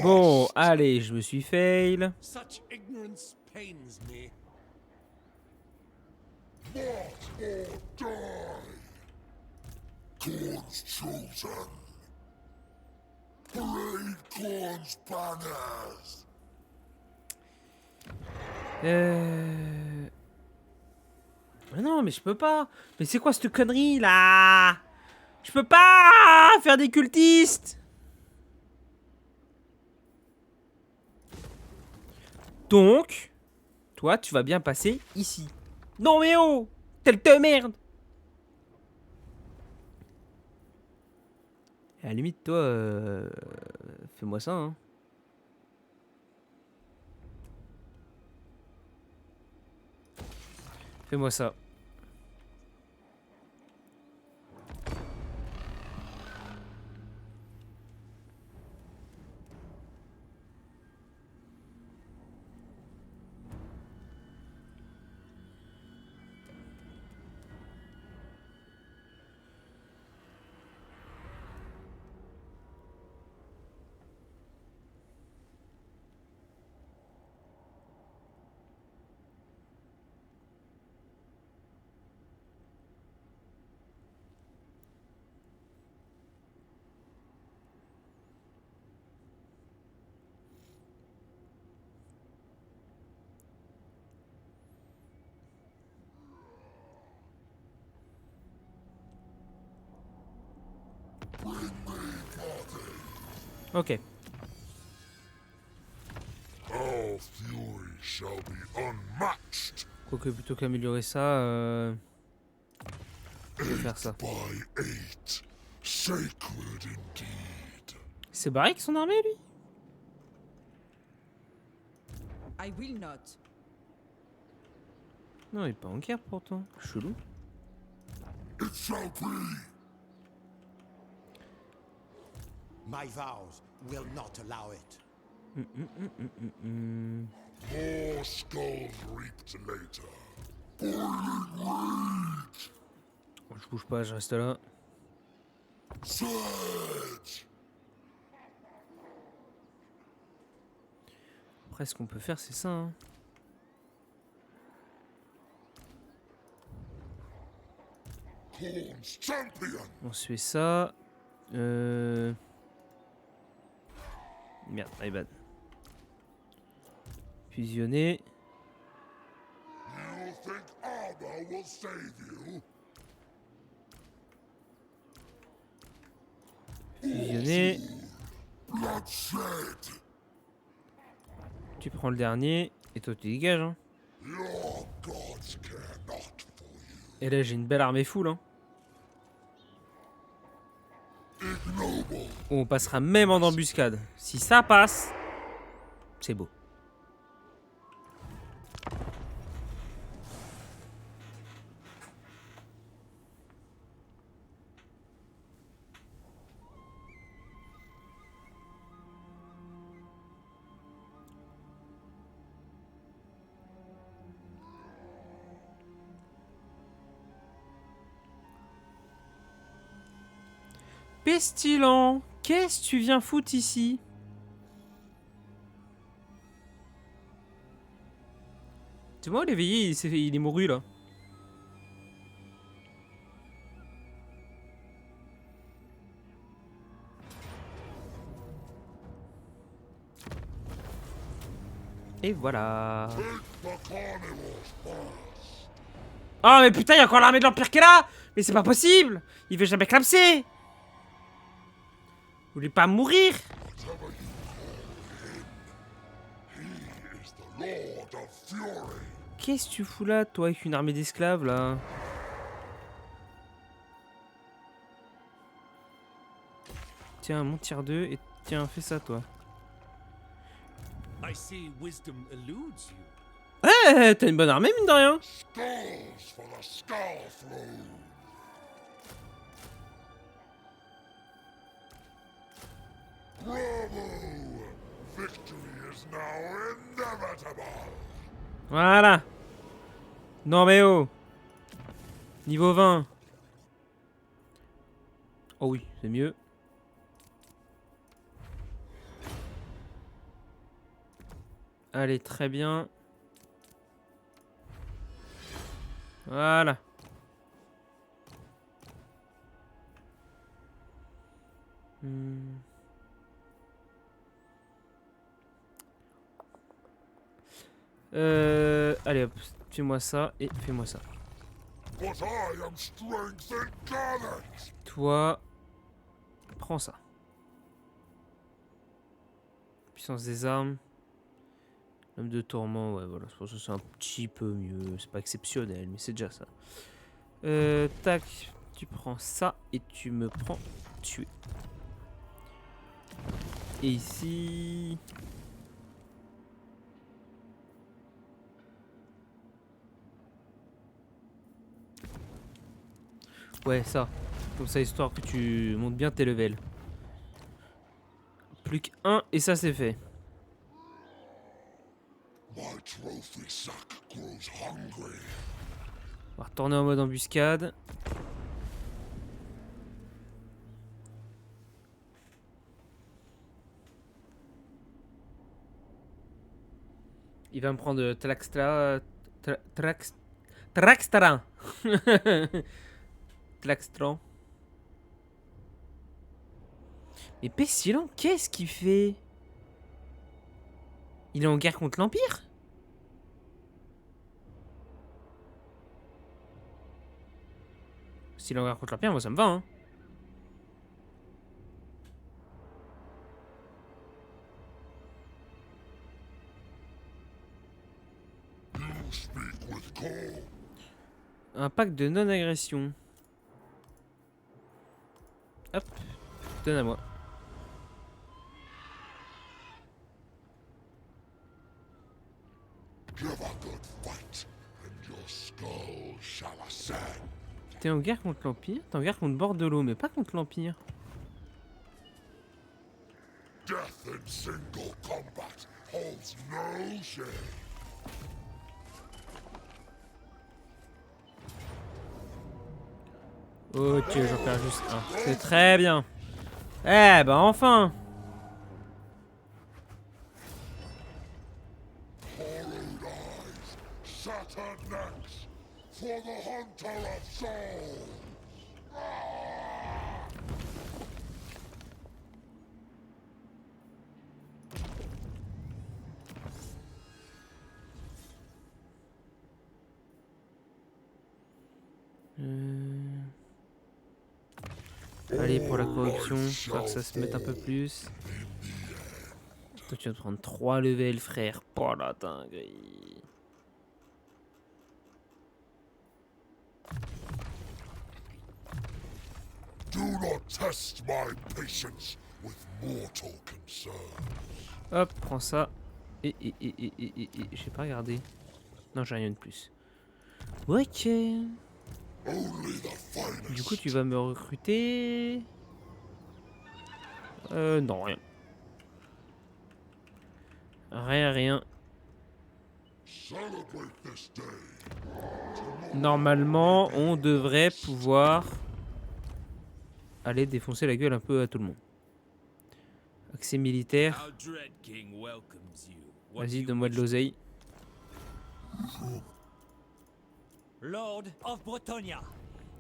Bon, allez, je me suis fail. Such ignorance pains me. March or die! Corn's chosen! Parade Corn's banners! Mais non, mais je peux pas. Mais c'est quoi cette connerie là? Je peux pas faire des cultistes. Donc, toi, tu vas bien passer ici. Non mais oh, telle te merde. Et à la limite, toi, fais-moi ça, hein. Fais-moi ça. Ok. Our fury shall be unmatched Quoique plutôt qu'améliorer ça, je vais faire ça. by 8. Sacred indeed. C'est barré avec son armée, lui? I will not. Non, il est pas en guerre pourtant. Chelou. It shall be. My vows will not allow it. More skulls reaped later. Boiling rage. Je bouge pas, je reste là. Surge. Après, ce qu'on peut faire, c'est ça, hein. Corn's champion. On se fait ça. Merde, my bad. Fusionner. You think armor will save you? Fusionner. Bloodshed. Tu prends le dernier. Et toi, tu dégages, hein. Your gods care not for you. Et là, j'ai une belle armée full, hein. Ignoble. On passera même en embuscade. Si ça passe, c'est beau. Pestilent, qu'est-ce que tu viens foutre ici? Tu vois, l'éveillé, il est mouru là. Et voilà. The carnivores first. Oh mais putain, il y a encore l'armée de l'Empire qui est là. Mais c'est pas possible. Il veut jamais clamser. Vous voulez pas mourir? Whatever you call him, he is the Lord of Fury. Qu'est-ce que tu fous là, toi, avec une armée d'esclaves là? Tiens, mon tiers 2 et tiens, fais ça toi. I see wisdom eludes you. Eh, t'as une bonne armée, mine de rien. Skulls for the Skull Throne. Bravo! Victory is now inevitable. Voilà. Non mais oh. Niveau 20. Oh oui, c'est mieux. Allez, très bien. Voilà. Allez hop, fais-moi ça et fais-moi ça. But I am strength incarnate. Toi, prends ça. Puissance des armes. L'homme de tourment, ouais, voilà, je pense que c'est un petit peu mieux. C'est pas exceptionnel, mais c'est déjà ça. Tac, tu prends ça et tu me prends tuer. Et ici... Ouais, ça. Comme ça, histoire que tu montes bien tes levels. Plus qu'un et ça, c'est fait. My trophy sack grows hungry. On va retourner en mode embuscade. Il va me prendre Tlaxtra... Traxtaran. Tlaxtran. Mais Pestilent, qu'est-ce qu'il fait? Il est en guerre contre l'Empire? S'il est en guerre contre l'Empire, moi ça me va, hein. You speak with call. Un pacte de non-agression. Hop, donne à moi. Give a good fight, and your skull shall ascend. T'es en guerre contre l'Empire? T'es en guerre contre Bordelot, mais pas contre l'Empire. Death in single combat holds no shame. Ok, j'en perds juste un. C'est très bien. Eh ben enfin. Hollowed eyes, shattered necks, for the hunter of souls. Allez, pour la corruption, faire que ça se mette un peu plus. Toi, tu vas te prendre 3 levels, frère. Oh la dinguerie. Do not test my patience with mortal concerns. Hop, prends ça. Et j'ai pas regardé. Non, j'ai rien de plus. Ok. Only the finest. Du coup, tu vas me recruter. Non, rien. Rien. Celebrate this day. Normalement, on devrait pouvoir aller défoncer la gueule un peu à tout le monde. Accès militaire. Our dread king welcomes you. What do Vas-y, you donne-moi de wish? l'oseille. Lord of Bretonia.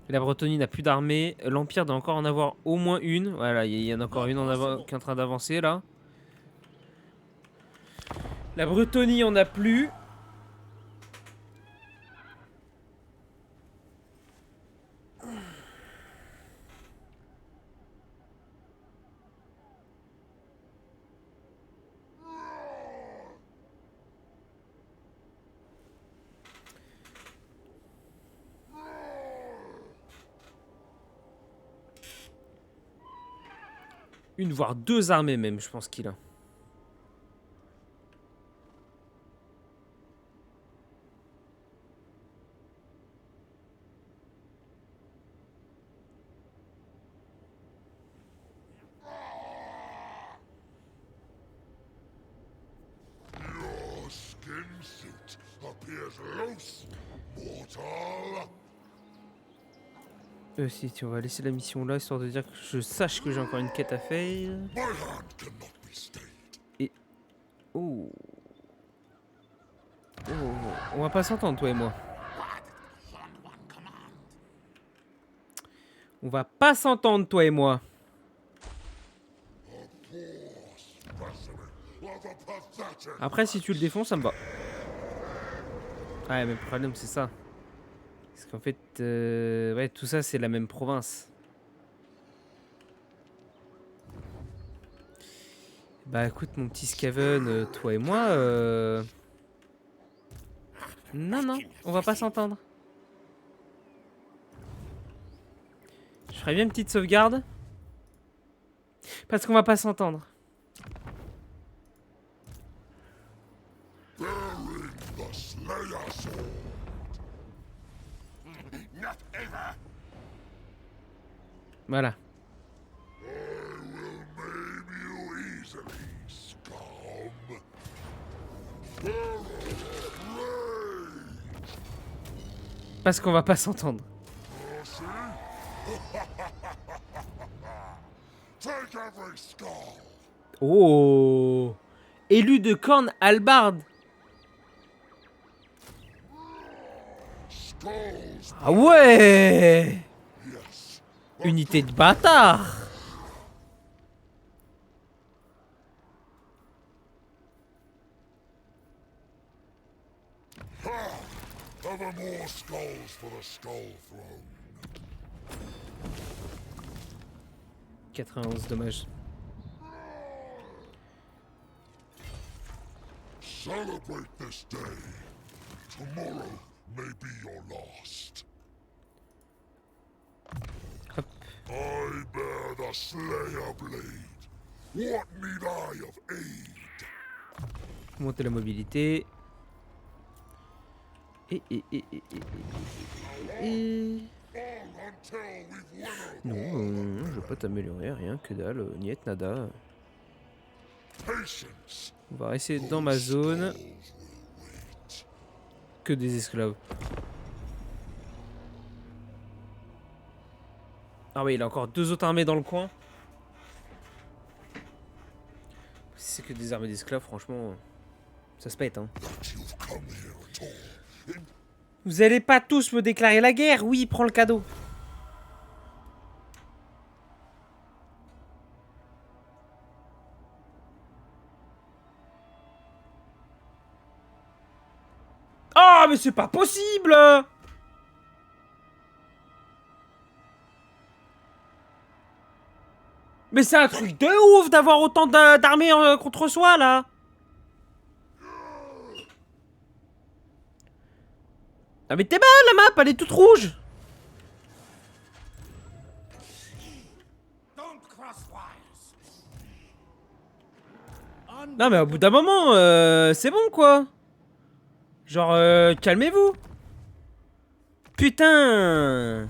La Bretonie n'a plus d'armée. L'Empire doit encore en avoir au moins une. Voilà, il y en a encore une qui est en train d'avancer là. La Bretonie, on n'a plus. Une voire deux armées même, je pense qu'il a. Your skin suit appears loose, mortal. Si, on va laisser la mission là, histoire de dire que je sache que j'ai encore une quête à faire. My hand cannot be stayed. Oh. Oh, on va pas s'entendre, toi et moi. On va pas s'entendre, toi et moi. Après, si tu le défonces, ça me va. Ouais, mais le problème, c'est ça. Parce qu'en fait, ouais, tout ça, c'est la même province. Bah écoute, mon petit Skaven, toi et moi, non, non, on va pas s'entendre. Je ferais bien une petite sauvegarde. Parce qu'on va pas s'entendre. Bearing the Slayer sword. Not ever. Voilà. I will maim you easily, scum. Barrel of rage. Parce qu'on va pas s'entendre. See? Take every skull. Oh! Élu de Khorne Halbard. Skulls. Ah ouais! Yes. Unité de bâtard! Ever more skulls for the Skull Throne. 91 dommages. Celebrate this day. Tomorrow may be your last. Hop. I bear the Slayer blade. What need I of aid? Monter la mobilité. Et. All until we've winnowed Non, je vais pas t'améliorer, rien que dalle, niet nada. patience. On va rester dans ma zone. Skulls will wait. Que des esclaves. Ah oui, il a encore 2 autres armées dans le coin. Si c'est que des armées d'esclaves, franchement, ça se pète, hein. That you've come here at all. Vous allez pas tous me déclarer la guerre? Oui, prends le cadeau. Ah, mais c'est pas possible! Mais c'est un truc de ouf d'avoir autant d'armées contre soi, là! Ah mais t'es mal, la map, elle est toute rouge! Don't cross wires. Non mais au bout d'un moment, c'est bon, quoi! Genre, calmez-vous! Putain!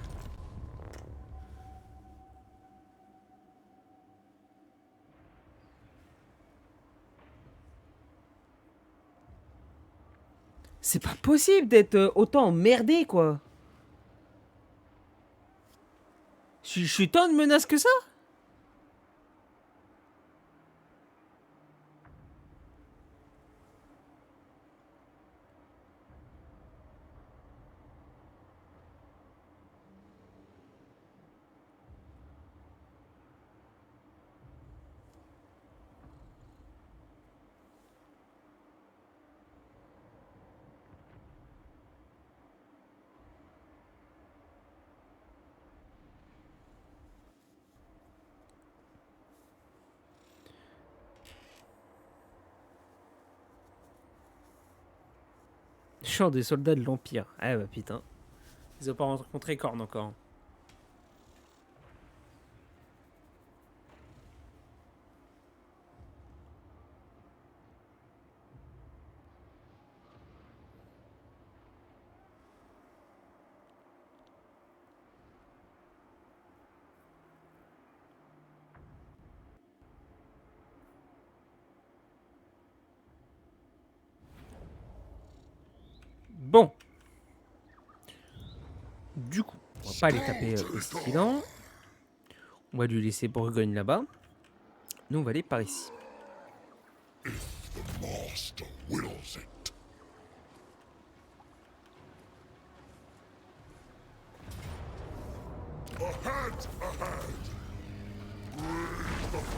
C'est pas possible d'être autant emmerdé, quoi. Je suis tant de menace que ça? Chant des soldats de l'Empire. Ah bah putain. Ils ont pas rencontré Khorne encore. Bon. Du coup, on va pas aller taper Pestilent. On va lui laisser Bourgogne là-bas. Nous, on va aller par ici. If the Master wills it. A hand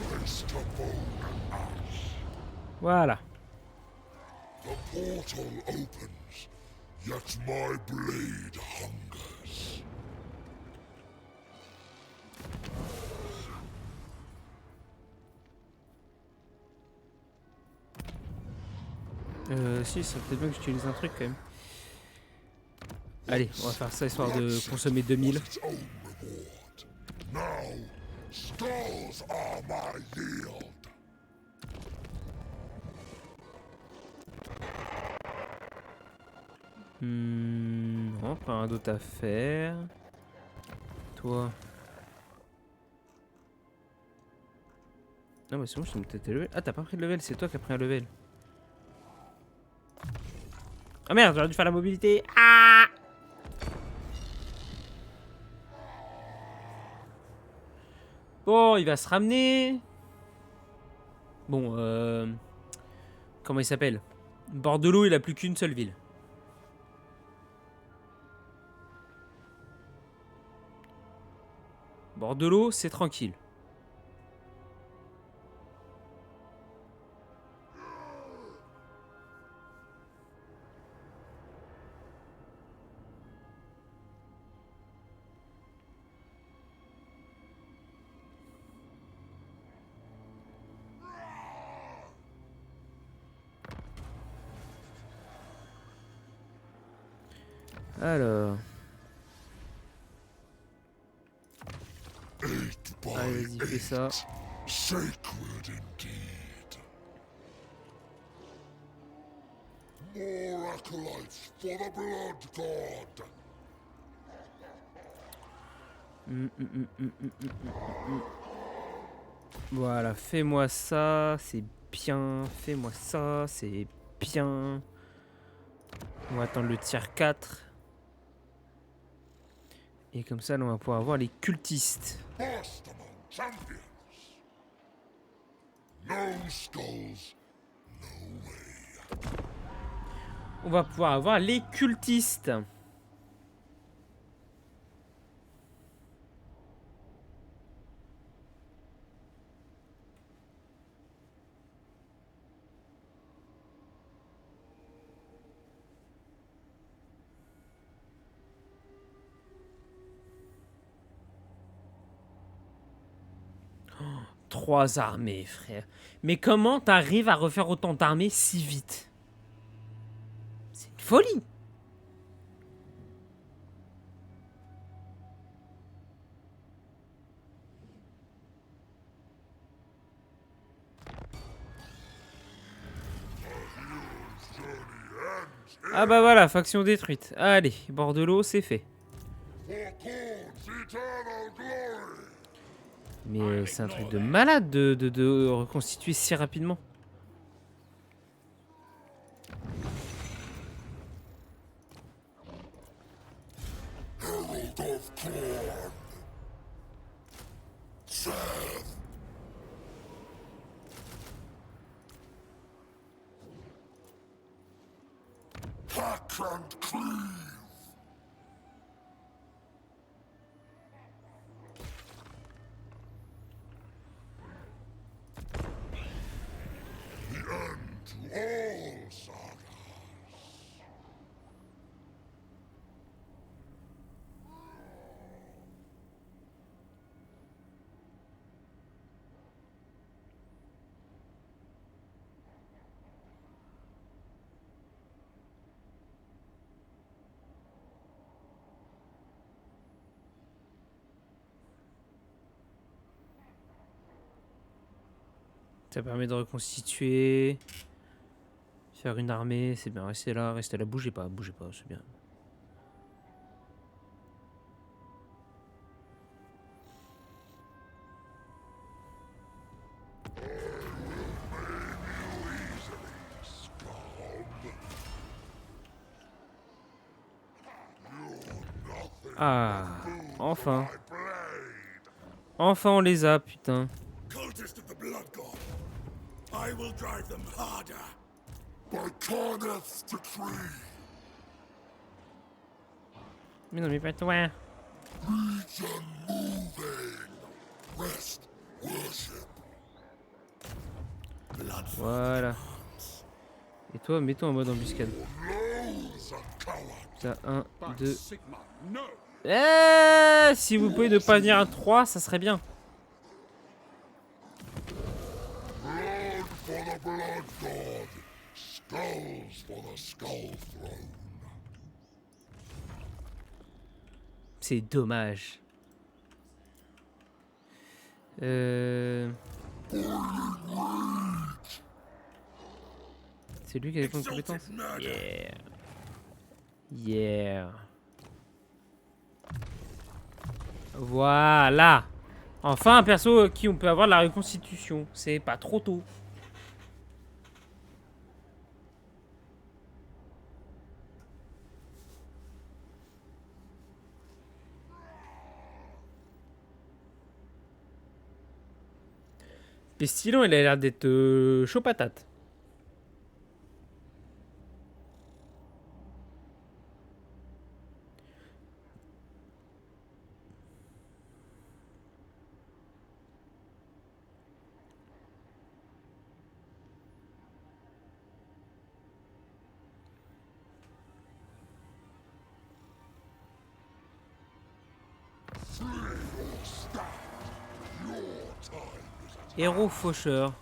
Place to bone and ash. Voilà. The portal opens, yet my blade hungers. Si, ça peut-être bien que j'utilise un truc quand même. Allez, on va faire ça histoire de consommer 2000. Its own reward. Now, skulls are my yield. Non, pas rien d'autre à faire. Toi. Non, mais c'est bon, je t'ai peut-être level. Ah, t'as pas pris de level, c'est toi qui as pris un level. Ah merde, j'aurais dû faire la mobilité. Ah! Bon, il va se ramener. Bon, comment il s'appelle? Bordelot, il a plus qu'une seule ville. Bordelot, c'est tranquille. Alors. Allez, vas-y, fais ça. Sacred indeed. More acolytes for the blood god. Voilà, fais-moi ça, c'est bien. Fais-moi ça, c'est bien. On va attendre le tier 4. Et comme ça, là, on va pouvoir avoir les cultistes. First among champions. No skulls, no way. On va pouvoir avoir les cultistes. Oh, 3 armées, frère. Mais comment t'arrives à refaire autant d'armées si vite? C'est une folie. Ah bah voilà, faction détruite. Allez, Bordelot, c'est fait. For Khorne's eternal glory. Mais c'est un truc de malade de reconstituer si rapidement. Herald of Khorne. Serve. Hack and cleave. The end to all sagas. Ça permet de reconstituer. Faire une armée, c'est bien. Restez là, bougez pas, c'est bien. Ah, enfin. Enfin on les a, putain. Cultist of the blood god. I will drive them harder. By Khorneth's decree. Mais non, mais pas toi. Region moving. Rest, worship. Blood Voilà. Et toi, mets-toi en mode embuscade. blows a coward. Ça, 1, By 2. Sigma, no! Si vous pouvez ne pas venir à 3, ça serait bien. Blood for the blood god. Skulls for the skull throne. C'est dommage. C'est lui qui a les points de compétence. Yeah. Yeah. Voilà. Enfin un perso qui on peut avoir de la reconstitution. C'est pas trop tôt. Pestilent, il a l'air d'être chaud patate. Héros faucheur.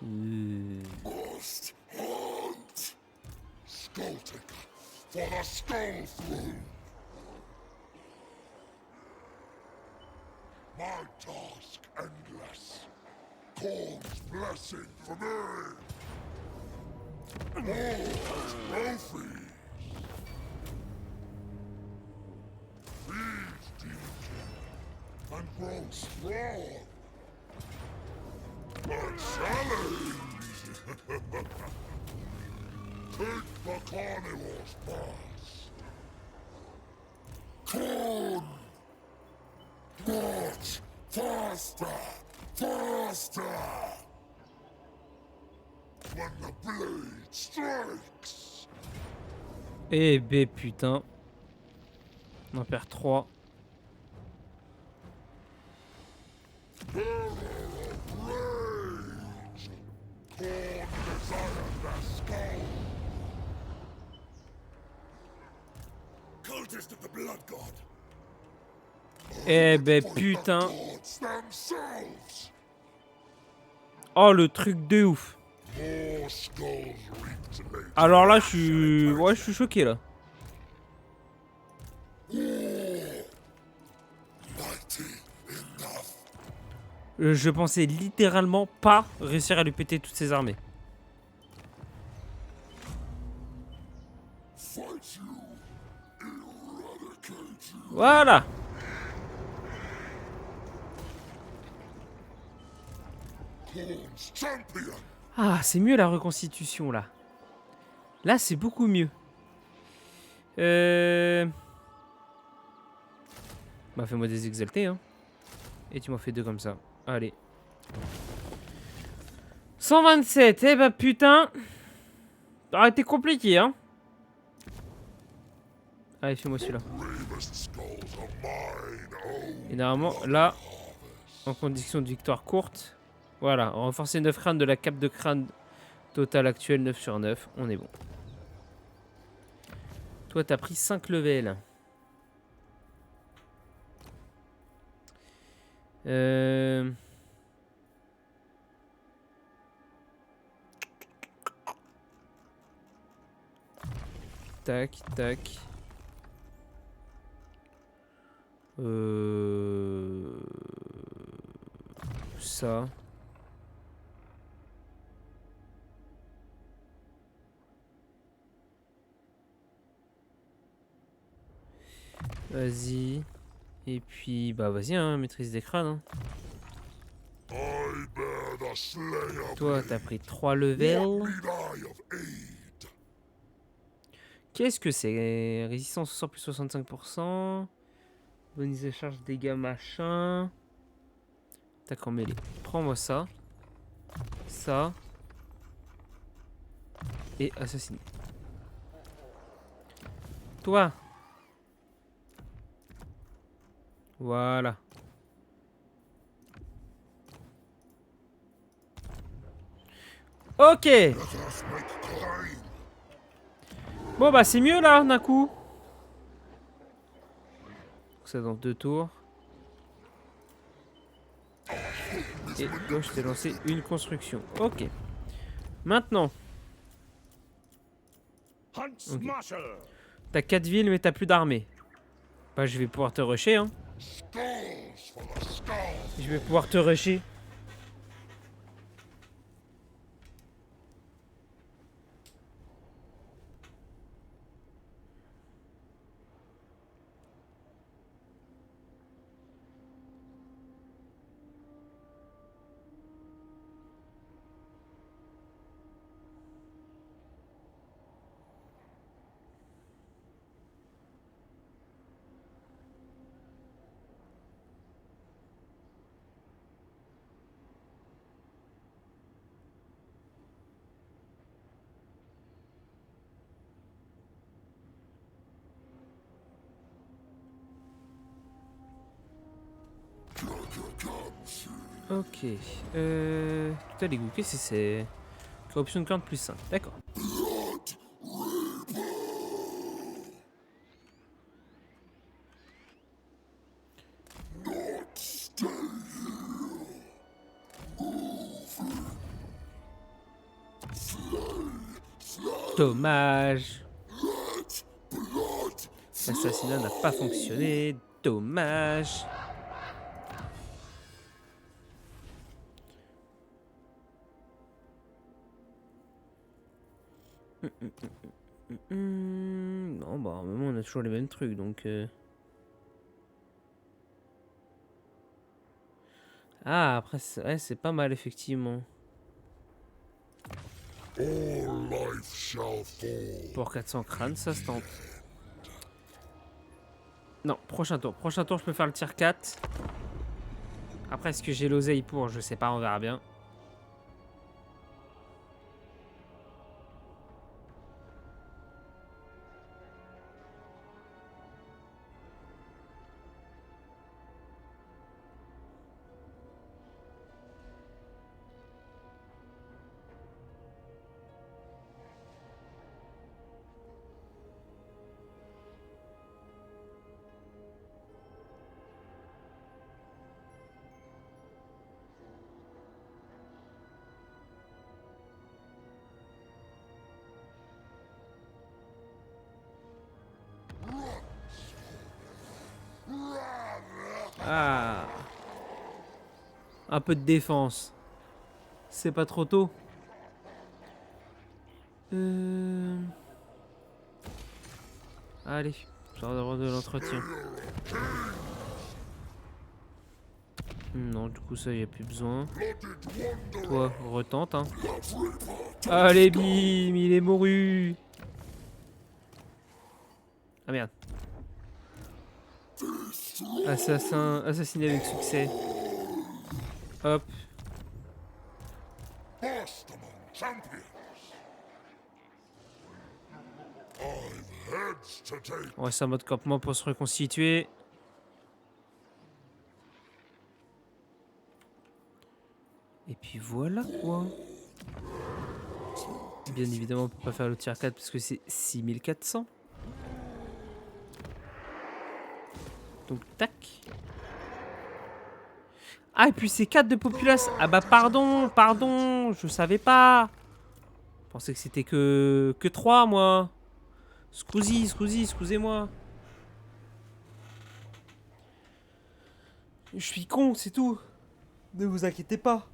Must hunt. Skulltaker for the skull throne. My task endless. Corn's blessing for me. More trophies. Feed Demon King and grow strong. A challenge! Take the carnivor's pass. Corn! March! Faster! Faster! When the blade strikes! Eh ben putain. On en perd 3. Cultist of the blood god. Eh ben putain. Gods themselves. Oh le truc de ouf. More skulls reaped late. Alors là je suis... Ouais je suis choqué là. Mighty enough. Je pensais littéralement pas réussir à lui péter toutes ses armées. Fight you. Eradicate you. Voilà. Corn's champion. Ah c'est mieux la reconstitution là. Là c'est beaucoup mieux. Bah fais-moi des exaltés hein. Et tu m'en fais 2 comme ça. Allez. 127. Eh bah putain. Ça aurait été compliqué hein. Allez fais-moi celui-là. Bravest skulls are mine own. Et normalement là. En condition de victoire courte. Voilà. Renforcer 9 crânes de la cape de crâne totale actuelle 9 sur 9. On est bon. Toi t'as pris 5 levels. Tac, tac. Ça. Vas-y. Et puis, bah vas-y, hein, maîtrise des crânes. Hein. I bear the slayer. Toi, t'as pris 3 levels. What need I of aid? Qu'est-ce que c'est? Résistance au sort plus 65%. Bonus de charge, dégâts, machin. Tac en mêlée. Prends-moi ça. Ça. Et assassiner. Voilà. Ok. Let us make claim. Bon bah c'est mieux là d'un coup. Ça dans 2 tours. Et toi je t'ai lancé une construction. Ok. Maintenant, Hunts Ok. Marshal. t'as 4 villes mais t'as plus d'armée. Bah je vais pouvoir te rusher hein. Skulls for the skulls. Je vais pouvoir te rusher. Ok. Putain les goûts, qu'est-ce que c'est? Corruption de clan plus 5. D'accord. Dommage. L'assassinat n'a pas fonctionné. Dommage. Non, bah, à un moment, on a toujours les mêmes trucs, donc... Ah, après, ouais, c'est pas mal, effectivement. All life shall fall. Pour 400 crânes, ça se tente. Non, prochain tour. Prochain tour, je peux faire le tier 4. Après, est-ce que j'ai l'oseille pour? Je sais pas, on verra bien. Ah. Un peu de défense. C'est pas trop tôt. Allez, j'aurai de l'entretien. Non, du coup, ça, y a plus besoin. Toi, retente, hein. Allez, bim, il est mouru. Ah merde. Assassiné avec succès. Hop. First among champions. I've heads to take. On reste en mode campement pour se reconstituer. Et puis voilà quoi. Bien évidemment, on peut pas faire le tier 4 parce que c'est 6400. Donc tac. Ah et puis c'est 4 de population. Ah bah pardon, je savais pas. Je pensais que c'était que 3 moi. Excusez-moi. Je suis con, c'est tout. Ne vous inquiétez pas.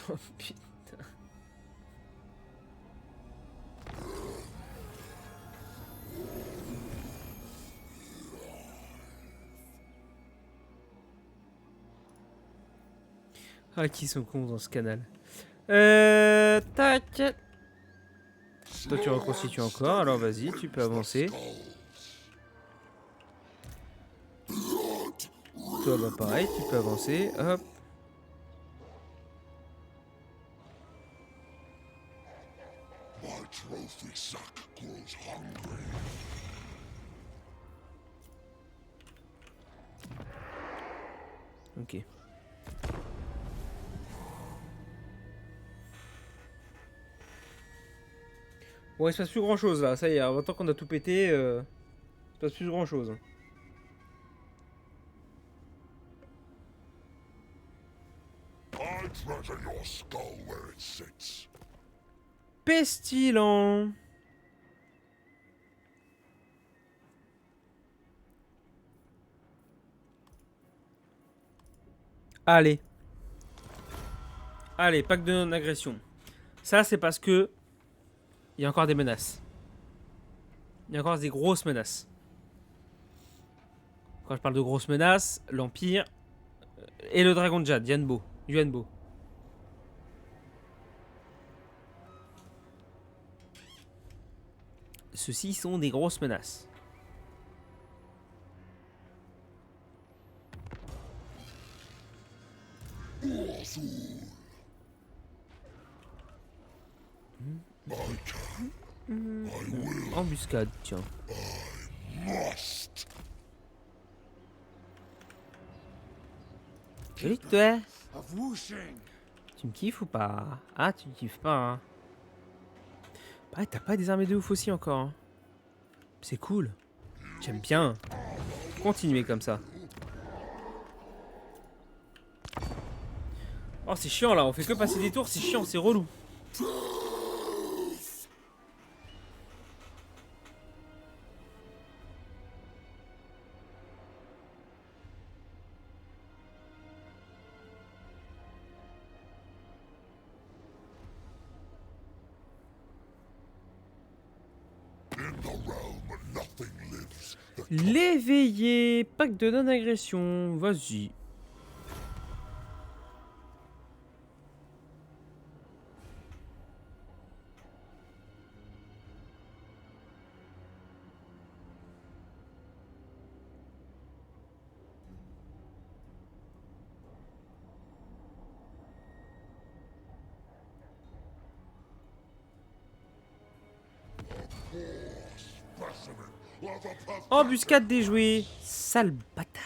Oh putain. Ah, qui sont cons dans ce canal. Tac. Toi, tu reconstitues encore. Alors, vas-y, tu peux avancer. Toi, bah pareil, tu peux avancer. Hop. My trophy sack grows hungry. Ok. Bon, il se passe plus grand chose là. Ça y est, maintenant qu'on a tout pété, il se passe plus grand chose. I treasure your skull where it sits. Pestilent. Allez. Allez, pack de non-agression. Ça, c'est parce que il y a encore des menaces. Il y a encore des grosses menaces. Quand je parle de grosses menaces, l'Empire et le dragon de Jade, Yuanbo. Ceux-ci sont des grosses menaces. Embuscade, tiens. Must. Salut toi. Of whooshing. Tu me kiffes ou pas? Ah, tu me kiffes pas, hein. Pareil, t'as pas des armées de ouf aussi encore, hein. C'est cool. J'aime bien. Continuez comme ça. Oh, c'est chiant là, on fait que passer des tours, c'est chiant, c'est relou. In the realm, nothing lives. L'éveillé, pack de non-agression, vas-y. Specimen of a pathetic Embuscade déjouée. Sale bâtard.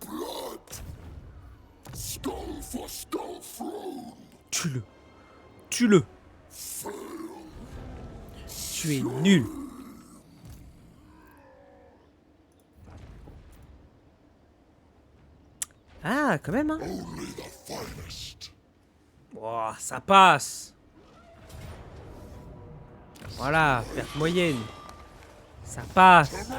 blood. Skull for skull throne. Tue-le. Tue-le. Tu es nul. Ah, quand même, hein. Only the finest. Oh, ça passe. Voilà, perte moyenne. Ça passe. God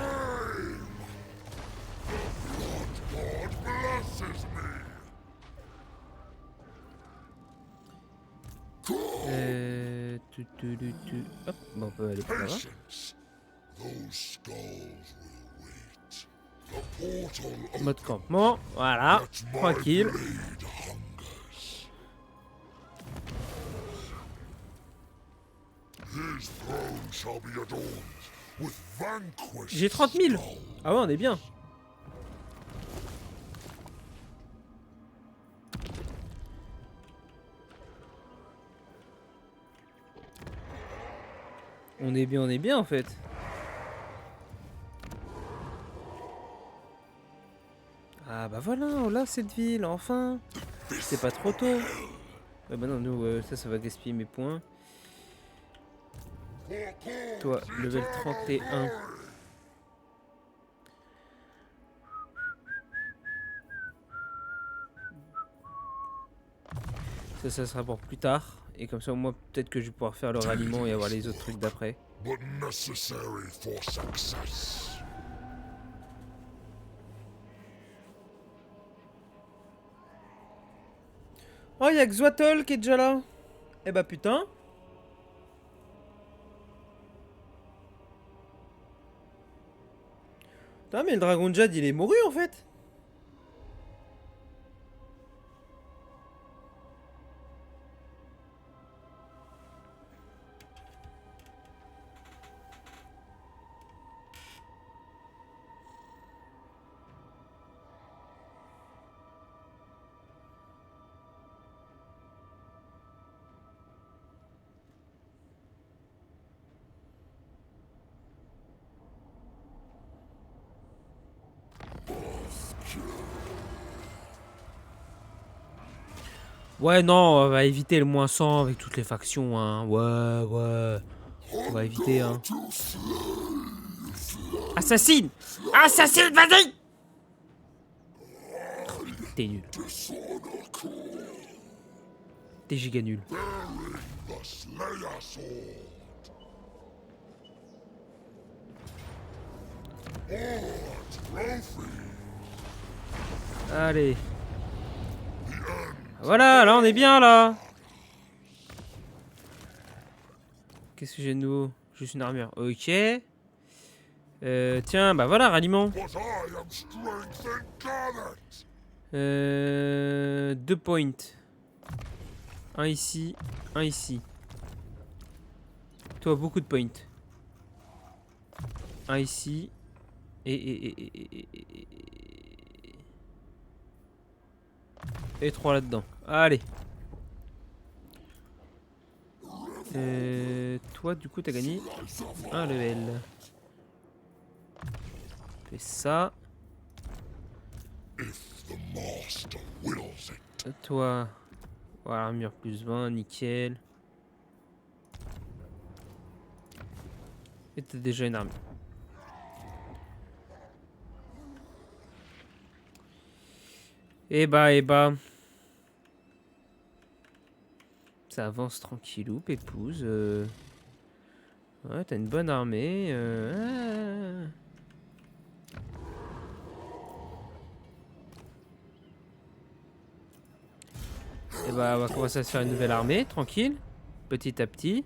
blesses me. Hop, bon, on peut aller par là. Patience. Those skulls will wait. The portal of Mode campement, voilà, my tranquille. blade hungers. His throne shall be adorned with vanquished J'ai 30 000. skulls. Ah ouais, on est bien. On est bien en fait. Ah bah voilà, on l'a cette ville, enfin. C'est pas trop tôt. Ouais bah non, nous, ça va gaspiller mes points. Toi, level 31. Ça sera pour plus tard. Et comme ça, au moins, peut-être que je vais pouvoir faire le ralliement et avoir les autres trucs d'après. But necessary for success. Oh, y'a Xwatol qui est déjà là. Eh bah putain. Putain, mais le dragon de Jade, il est mouru en fait. Ouais, non, on va éviter le -100 avec toutes les factions, hein. Ouais, ouais. On va éviter, hein. Assassine! Assassine, vas-y! T'es nul. T'es giga nul. The Slayer Sword. Trophy. Allez. Voilà, là on est bien là. Qu'est-ce que j'ai de nouveau? Juste une armure. Ok. Tiens, bah voilà, ralliement. But I am strength incarnate. 2 points. Un ici, un ici. Toi, beaucoup de points. Un ici. Et 3 là-dedans. Allez. Toi, du coup, t'as gagné un level. Fais ça. If the master wills it. Toi. Voilà, armure plus 20, nickel. Et t'as déjà une armure. Et bah. Ça avance tranquillou, pépouze. Ouais, t'as une bonne armée. Et bah, on va commencer à se faire une nouvelle armée, tranquille. Petit à petit.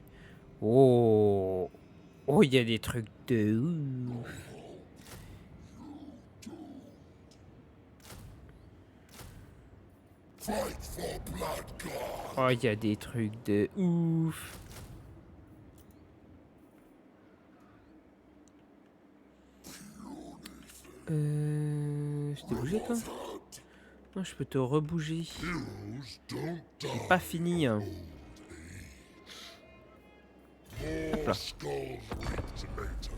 Oh, oh, il y a des trucs de ouf. Fight for Bloodguard. Oh, il y a des trucs de ouf. Je t'ai bougé toi? Non, je peux te rebouger. Heroes don't die. C'est pas fini. Hein. More skulls reaped later.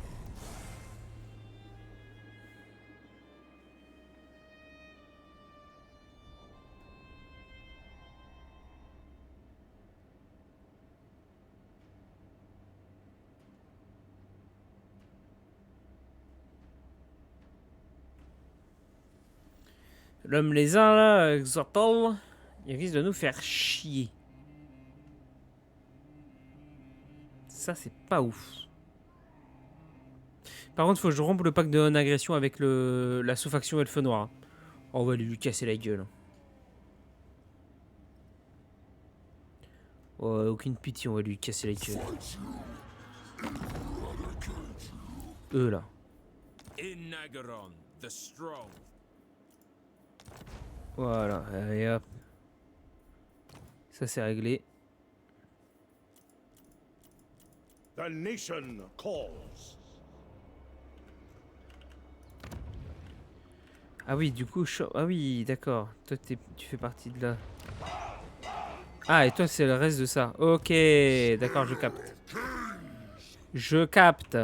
L'homme lézard là, Xorpol, il risque de nous faire chier. Ça, c'est pas ouf. Par contre, faut que je rompe le pacte de non-agression avec la sous-faction Elfe Noir. Oh, on va lui casser la gueule. Oh, aucune pitié, on va lui casser la gueule. Eux là. In Nagaron, the strong. Voilà, allez hop. Ça c'est réglé. The nation calls. Ah oui, du coup, ah oui, d'accord. Toi, tu fais partie de là. Ah, et toi, c'est le reste de ça. Ok, d'accord, je capte. Je capte.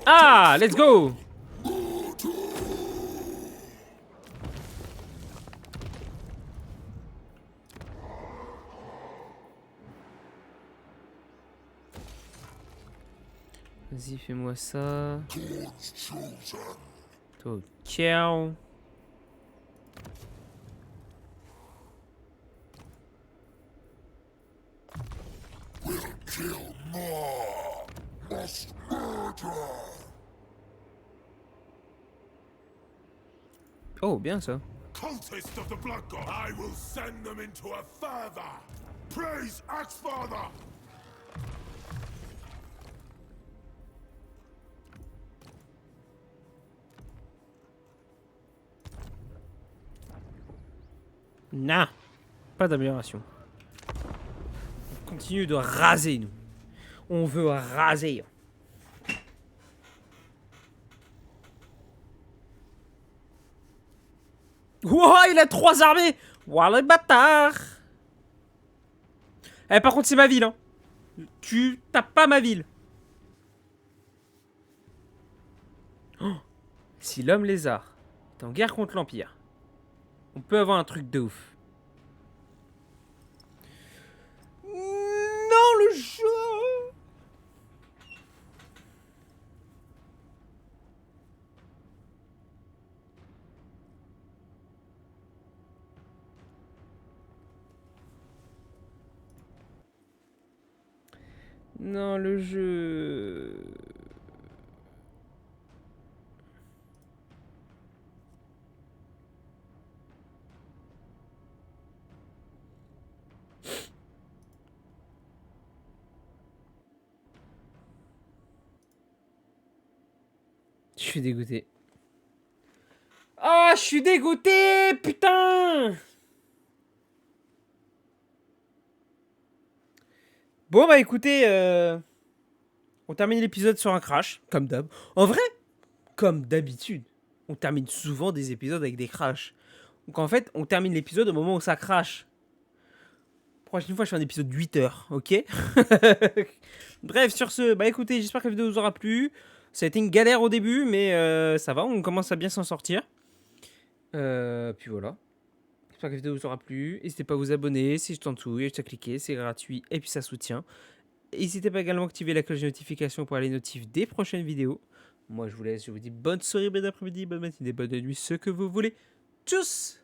Ah, let's go. Vas-y, fais-moi ça. Toi, ciao. Kill more. Must murder. Oh, bien ça. Cultists of the Blood God. I will send them into a further. Praise Axfather. Nah, pas d'amélioration. On continue de raser, nous. On veut raser. Wouah, il a 3 armées. Wouah, le bâtard. Eh, par contre, c'est ma ville, hein. Tu tapes pas ma ville. Si l'homme lézard est en guerre contre l'Empire, on peut avoir un truc de ouf. Non, le jeu. Non, le jeu. Je suis dégoûté. Ah, je suis dégoûté, putain! Bon, bah écoutez, on termine l'épisode sur un crash, comme d'hab. En vrai, comme d'habitude, on termine souvent des épisodes avec des crashs. Donc en fait, on termine l'épisode au moment où ça crash. Prochaine fois, je fais un épisode de 8 heures, ok? Bref, sur ce, bah écoutez, j'espère que la vidéo vous aura plu. Ça a été une galère au début, mais ça va, on commence à bien s'en sortir. Puis voilà. J'espère que la vidéo vous aura plu. N'hésitez pas à vous abonner, c'est juste en dessous, il y a juste à cliquer, c'est gratuit et puis ça soutient. N'hésitez pas également à activer la cloche de notification pour aller notifier des prochaines vidéos. Moi je vous laisse, je vous dis bonne soirée, bon après-midi, bonne matinée, bonne nuit, ce que vous voulez. Tchuss!